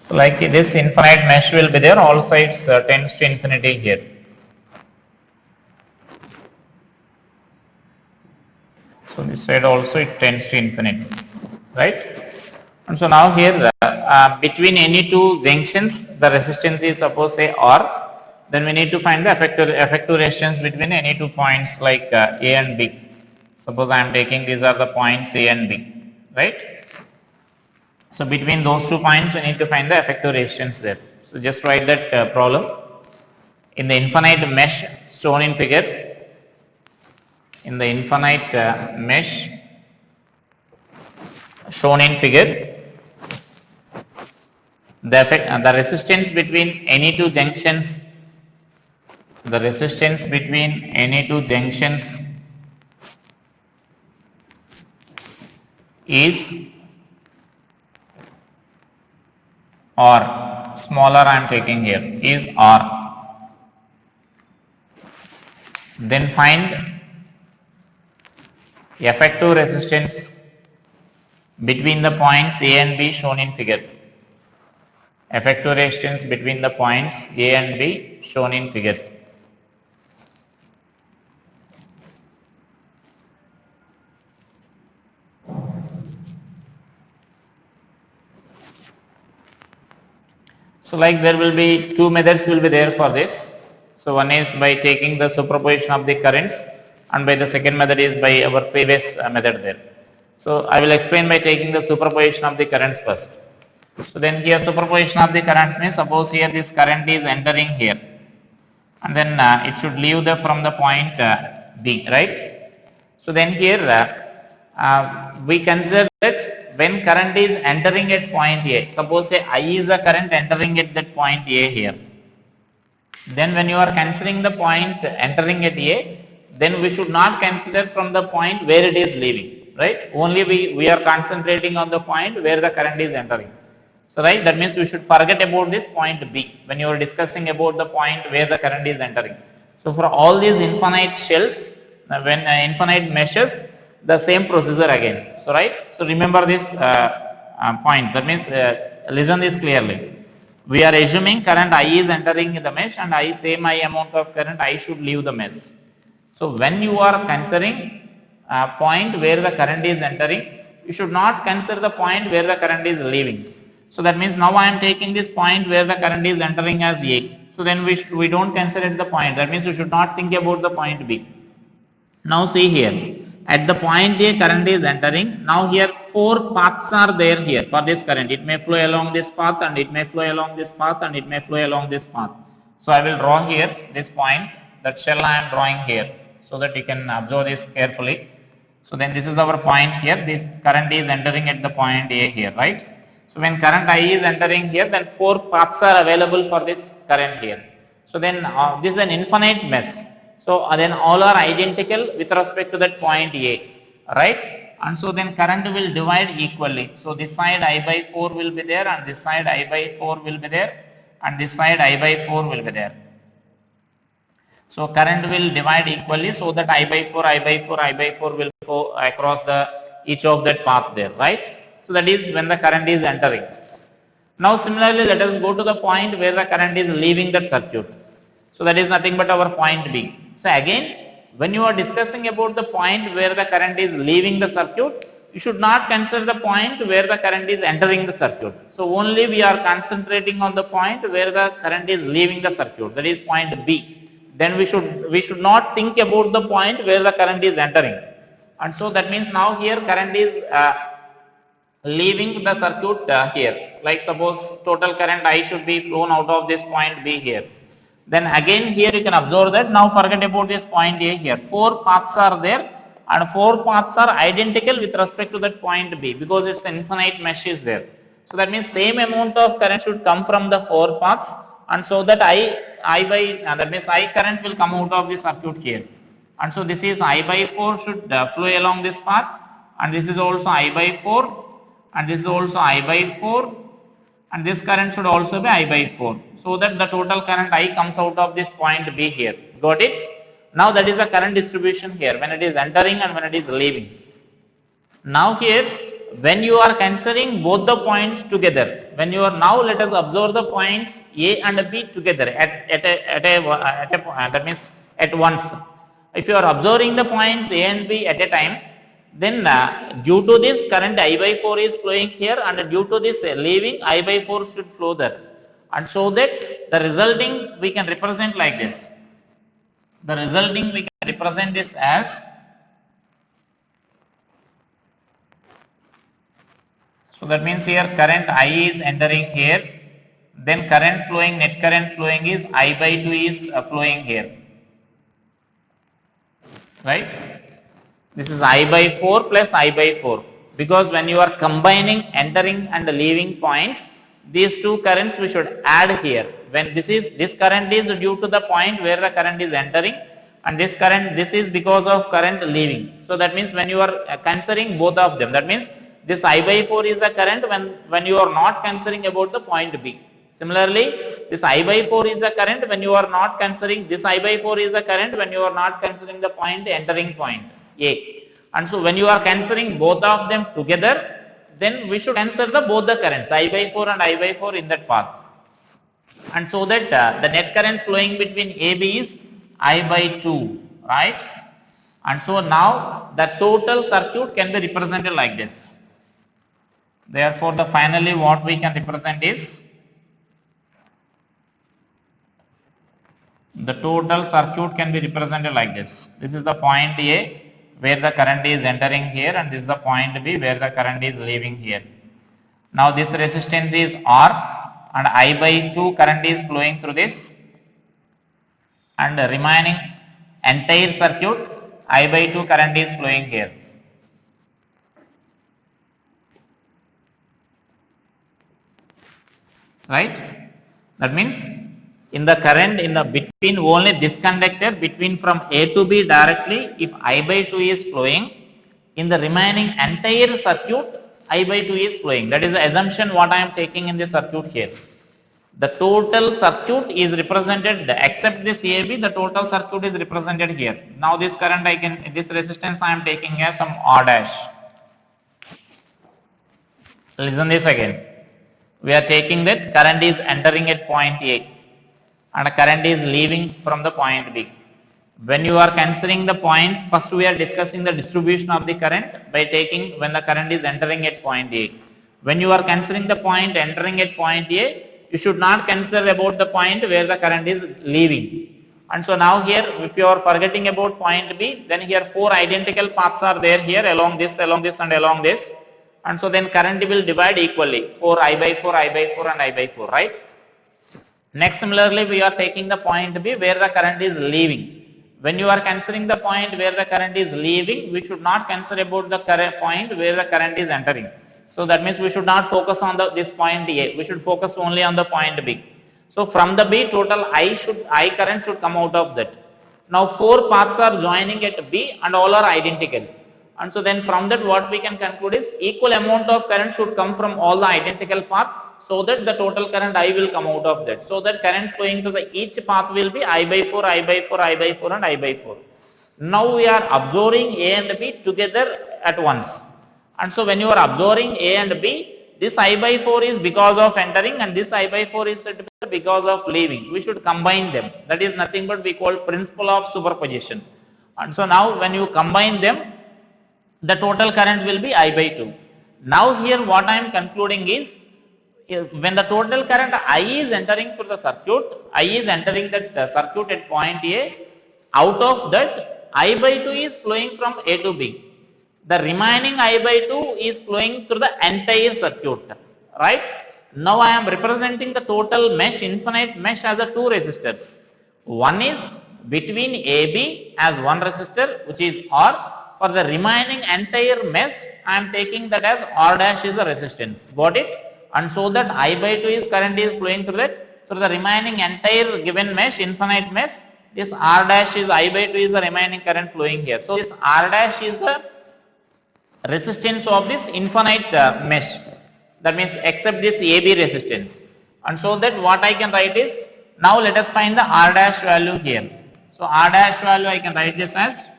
So like this infinite mesh will be there, all sides tends to infinity here. So this side also it tends to infinity, right? And so now here between any two junctions the resistance is suppose say R, then we need to find the effective resistance between any 2 points like A and B. Suppose I am taking these are the points A and B, right? So between those 2 points we need to find the effective resistance there. So just write that problem in the infinite mesh shown in figure. In the infinite mesh shown in figure, the resistance between any two junctions, is R, smaller I am taking here, is R. Then find effective resistance between the points A and B shown in figure. Effective resistance between the points A and B shown in figure. So like there will be 2 methods will be there for this. So one is by taking the superposition of the currents, and by the second method is by our previous method there. So I will explain by taking the superposition of the currents first. So then here superposition of the currents means suppose here this current is entering here, and then it should leave from the point B, right? So then here we consider that when current is entering at point A, suppose say I is a current entering at that point A here. Then when you are considering the point entering at A, then we should not consider from the point where it is leaving, right? Only we are concentrating on the point where the current is entering. So right, that means we should forget about this point B when you are discussing about the point where the current is entering. So for all these infinite shells, when infinite meshes, the same procedure again. So right, so remember this point. That means listen this clearly. We are assuming current I is entering the mesh, and I same I amount of current I should leave the mesh. So when you are considering a point where the current is entering, you should not consider the point where the current is leaving. So that means now I am taking this point where the current is entering as A. So then we don't consider the point. That means we should not think about the point B. Now see here, at the point A current is entering. Now here 4 paths are there here for this current. It may flow along this path, and it may flow along this path, and it may flow along this path. So I will draw here this point, that shell I am drawing here. so that you can observe this carefully. So then this is our point here, this current is entering at the point A here, right? So when current I is entering here, then 4 paths are available for this current here. So then this is an infinite mesh. So then all are identical with respect to that point A, right? And so then current will divide equally. So this side I by 4 will be there, and this side I by 4 will be there, and this side I by 4 will be there. So current will divide equally, so that I by 4, I by 4, I by 4 will go across the each of that path there, right? So that is when the current is entering. Now similarly, let us go to the point where the current is leaving that circuit. So that is nothing but our point B. So again, when you are discussing about the point where the current is leaving the circuit, you should not consider the point where the current is entering the circuit. So only we are concentrating on the point where the current is leaving the circuit, that is point B. Then we should not think about the point where the current is entering. And so that means now here current is leaving the circuit here. Like suppose total current I should be flown out of this point B here. Then again here you can observe that now forget about this point A here. 4 paths are there, and 4 paths are identical with respect to that point B, because it's an infinite mesh is there. So that means same amount of current should come from the 4 paths, and so that that means I current will come out of the circuit here. And so this is I by 4 should flow along this path, and this is also I by 4, and this is also I by 4, and this current should also be I by 4. So that the total current I comes out of this point B here. Got it? Now that is the current distribution here when it is entering and when it is leaving. Now here, when you are considering both the points together, when you are now let us observe the points A and B together that means at once. If you are observing the points A and B at a time, then due to this current I by 4 is flowing here, and due to this leaving I by 4 should flow there. And so that the resulting we can represent like this. The resulting we can represent this as, so that means here current I is entering here, then current flowing, net current flowing is I by 2 is flowing here, right? This is I by 4 plus I by 4, because when you are combining entering and leaving points, these two currents we should add here. When this current is due to the point where the current is entering, and this is because of current leaving. So that means when you are considering both of them, that means this I by 4 is a current when you are not considering about the point B. Similarly, this I by 4 is a current when you are not considering, this I by 4 is a current when you are not considering the point entering point A. And so when you are considering both of them together, then we should consider both the currents I by 4 and I by 4 in that path. And so that the net current flowing between AB is I by 2, right? And so now the total circuit can be represented like this. Therefore, finally what we can represent is the total circuit can be represented like this. This is the point A where the current is entering here, and this is the point B where the current is leaving here. Now this resistance is R, and I by 2 current is flowing through this, and the remaining entire circuit I by 2 current is flowing here. Right? That means in the current in the between only this conductor between from A to B directly, if I by 2 is flowing, in the remaining entire circuit I by 2 is flowing. That is the assumption what I am taking in the circuit here. The total circuit is represented, except this AB, the total circuit is represented here. Now this current this resistance I am taking as some R dash. Listen this again. We are taking that current is entering at point A and current is leaving from the point B. When you are considering the point, first we are discussing the distribution of the current by taking when the current is entering at point A. When you are considering the point entering at point A, you should not consider about the point where the current is leaving. And so now here, if you are forgetting about point B, then here 4 identical paths are there here along this and along this. And so then current will divide equally, 4 I by 4, I by 4 and I by 4, right? Next, similarly, we are taking the point B where the current is leaving. When you are considering the point where the current is leaving, we should not consider about the current point where the current is entering. So that means we should not focus on this point A. We should focus only on the point B. So from the B, total I current should come out of that. Now 4 paths are joining at B and all are identical. And so then from that what we can conclude is equal amount of current should come from all the identical paths, so that the total current I will come out of that. So that current flowing to the each path will be I by 4, I by 4, I by 4 and I by 4. Now we are absorbing A and B together at once. And so when you are absorbing A and B, this I by 4 is because of entering and this I by 4 is because of leaving. We should combine them. That is nothing but we call principle of superposition. And so now when you combine them, the total current will be I by 2. Now here what I am concluding is, when the total current I is entering through the circuit, I is entering that circuit at point A, out of that I by 2 is flowing from A to B. The remaining I by 2 is flowing through the entire circuit, right? Now I am representing the total mesh, infinite mesh, as a 2 resistors. One is between AB as one resistor, which is R. For the remaining entire mesh, I am taking that as R dash is the resistance. Got it? And so that I by 2 is current is flowing through that. Through the remaining entire given mesh, infinite mesh, this R dash is I by 2 is the remaining current flowing here. So this R dash is the resistance of this infinite mesh. That means except this AB resistance. And so that what I can write is, now let us find the R dash value here. So R dash value I can write this as,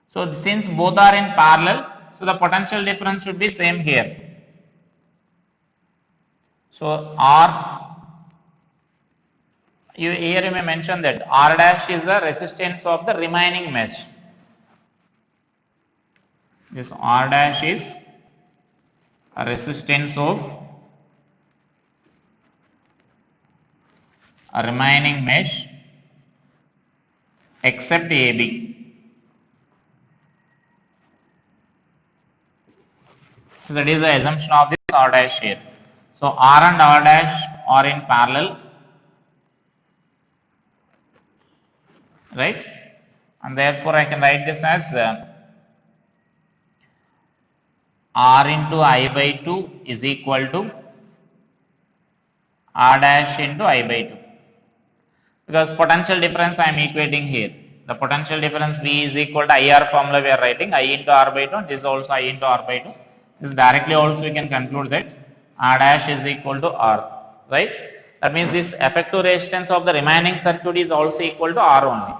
so since both are in parallel, so the potential difference should be same here. So R, here you may mention that R dash is the resistance of the remaining mesh. This R dash is a resistance of a remaining mesh except AB. So that is the assumption of this R dash here. So R and R dash are in parallel, right? And therefore I can write this as R into I by 2 is equal to R dash into I by 2. Because potential difference I am equating here. The potential difference V is equal to IR formula we are writing, I into R by 2, and this is also I into R by 2. This directly also we can conclude that R dash is equal to R, right? That means this effective resistance of the remaining circuit is also equal to R only,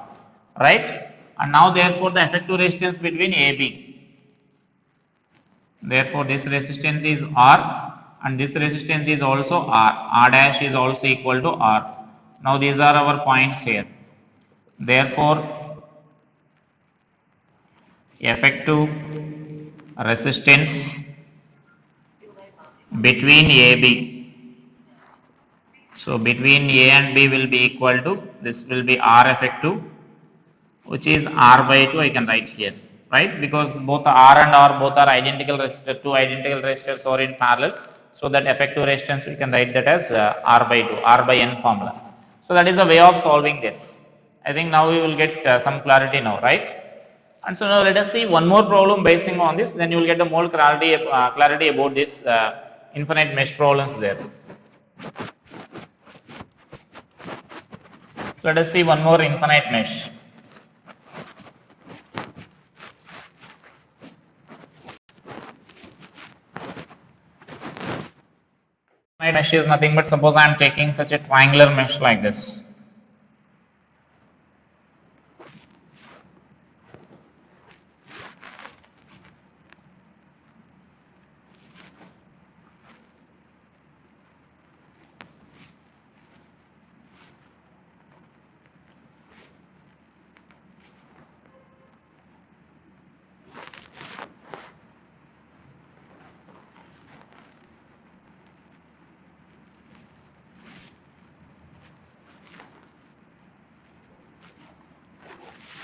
right? And now therefore the effective resistance between AB. Therefore this resistance is R and this resistance is also R. R dash is also equal to R. Now these are our points here. Therefore effective resistance between AB, so between A and B will be equal to, this will be R effective, which is R by 2 I can write here, right? Because both R and R both are identical resistors, two identical resistors are in parallel, so that effective resistance we can write that as R by 2, R by N formula. So that is a way of solving this. I think now we will get some clarity now, right? And so now let us see one more problem basing on this, then you will get the more clarity about this infinite mesh problems there. So let us see one more infinite mesh. Infinite mesh is nothing but, suppose I am taking such a triangular mesh like this.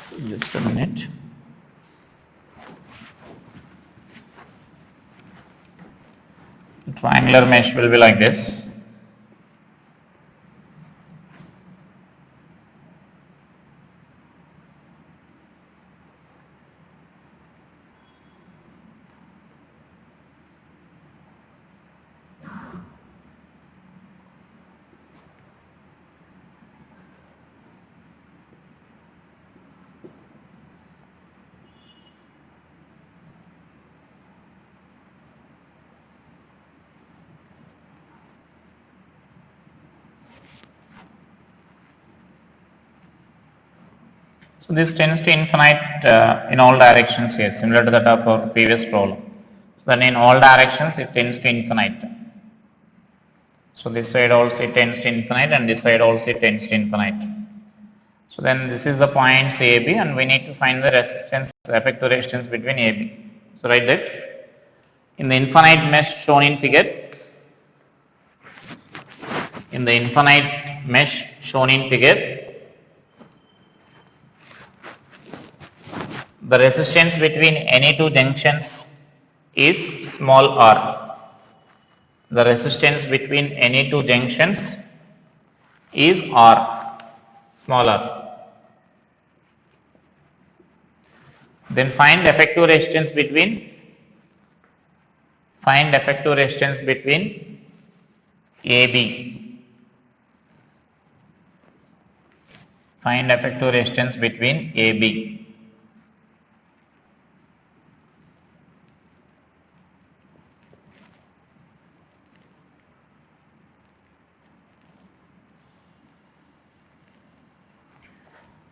So just a minute. The triangular mesh will be like this. So this tends to infinite in all directions here, similar to that of our previous problem. So then in all directions it tends to infinite. So this side also it tends to infinite and this side also it tends to infinite. So then this is the points AB and we need to find the resistance, effective resistance between AB. So write that in the infinite mesh shown in figure, the resistance between any two junctions is small r. The resistance between any two junctions is r, small r. Then find effective resistance between AB. Find effective resistance between AB.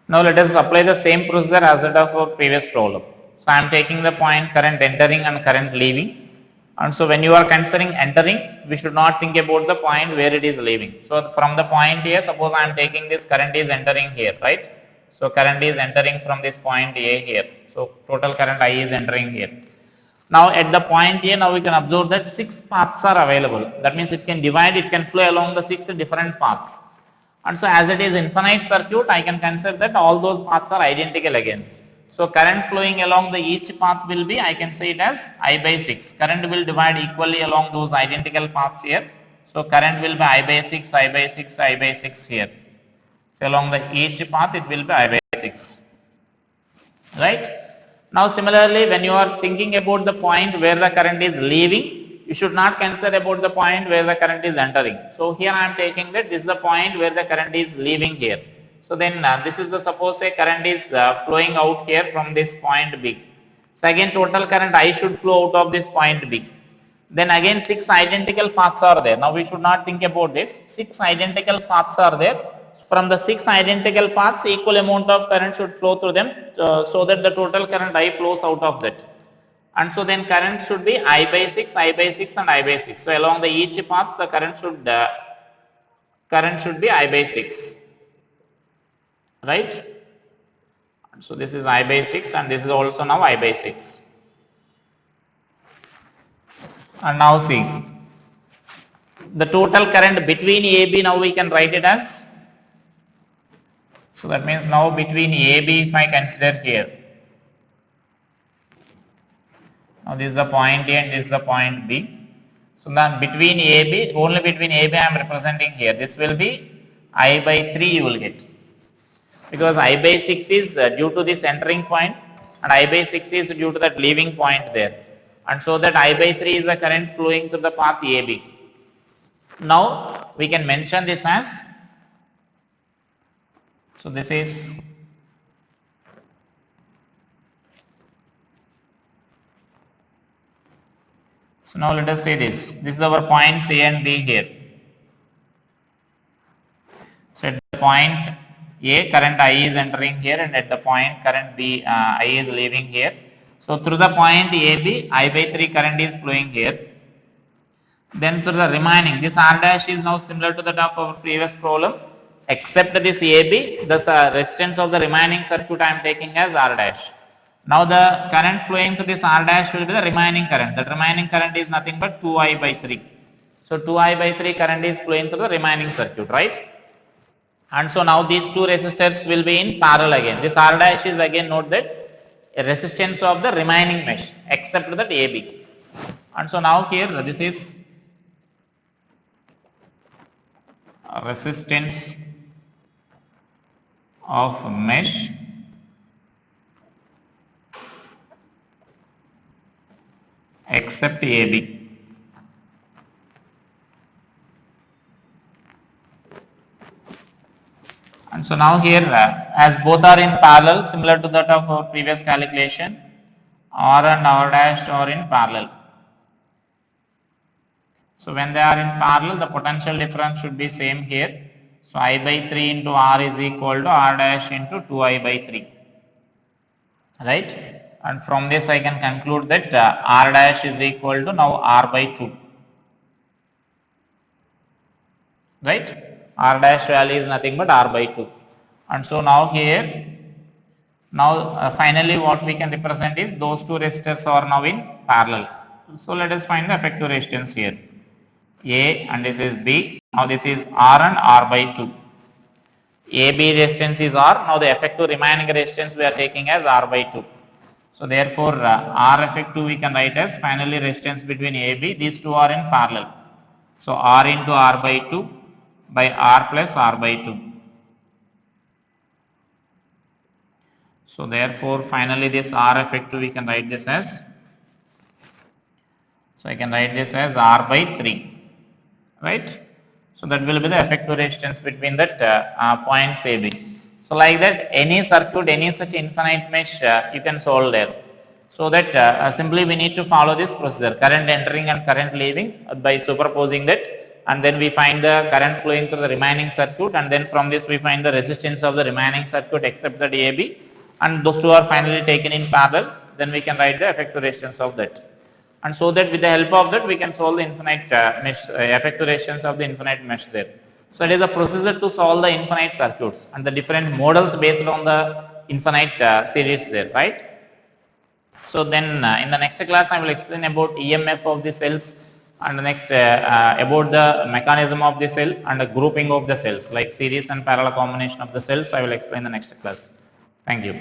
Now let us apply the same procedure as that of our previous problem. So I am taking the point current entering and current leaving, and so when you are considering entering, we should not think about the point where it is leaving. So from the point here, suppose I am taking this current is entering here, right? So current is entering from this point A here. So total current I is entering here. Now at the point A, now we can observe that 6 paths are available. That means it can divide, it can flow along the 6 different paths. And so as it is infinite circuit, I can consider that all those paths are identical again. So current flowing along the each path will be, I can say it as I by 6. Current will divide equally along those identical paths here. So current will be I by 6, I by 6, I by 6 here. So along the each path it will be I by 6. Right? Now similarly, when you are thinking about the point where the current is leaving, you should not consider about the point where the current is entering. So here I am taking that this is the point where the current is leaving here. So then this is the, suppose say current is flowing out here from this point B. So again total current I should flow out of this point B. Then again 6 identical paths are there. Now we should not think about this. 6 identical paths are there. From the 6 identical paths, equal amount of current should flow through them so that the total current I flows out of that. And so then current should be I by 6, I by 6 and I by 6. So along the each path the current should be I by 6. Right? So this is I by 6 and this is also now I by 6. And now see, the total current between AB, now we can write it as, so that means now between AB if I consider here, now this is the point A and this is the point B. So then between AB, only between AB I am representing here, this will be I by 3 you will get, because I by 6 is due to this entering point and I by 6 is due to that leaving point there. And so that I by 3 is the current flowing through the path AB. Now we can mention this as, so this is so now let us say this is our points A and B here. So at the point A current I is entering here and at the point current B I is leaving here. So through the point AB I by 3 current is flowing here. Then through the remaining, this R dash is now similar to that of our previous problem, except this AB, the resistance of the remaining circuit I am taking as R dash. Now the current flowing through this R dash will be the remaining current. The remaining current is nothing but 2I by 3. So 2I by 3 current is flowing through the remaining circuit, right? And so now these two resistors will be in parallel again. This R dash is again, note that a resistance of the remaining mesh except that AB. And so now here this is resistance of mesh except AB. And so now here as both are in parallel, similar to that of our previous calculation, R and R dash are in parallel. So when they are in parallel, the potential difference should be same here. So I by 3 into R is equal to R dash into 2I by 3. right? And from this I can conclude that R dash is equal to now R by 2, right? R dash value is nothing but R by 2. And so now here, now finally what we can represent is those two resistors are now in parallel. So let us find the effective resistance here. A and this is B. Now this is R and R by 2. AB resistance is R. Now the effective remaining resistance we are taking as R by 2. So therefore R effective we can write as finally resistance between AB. These two are in parallel. So R into R by 2 by R plus R by 2. So therefore finally this R effective we can write this as, so I can write this as R by 3, right? So that will be the effective resistance between that points AB. So like that any circuit, any such infinite mesh you can solve there. So that simply we need to follow this procedure, current entering and current leaving by superposing that, and then we find the current flowing through the remaining circuit, and then from this we find the resistance of the remaining circuit except that AB, and those two are finally taken in parallel, then we can write the effective resistance of that. And so that with the help of that we can solve the infinite mesh, effective resistance of the infinite mesh there. So it is a procedure to solve the infinite circuits and the different models based on the infinite series there, right? So then in the next class I will explain about EMF of the cells, and next about the mechanism of the cell and the grouping of the cells like series and parallel combination of the cells I will explain in the next class. Thank you.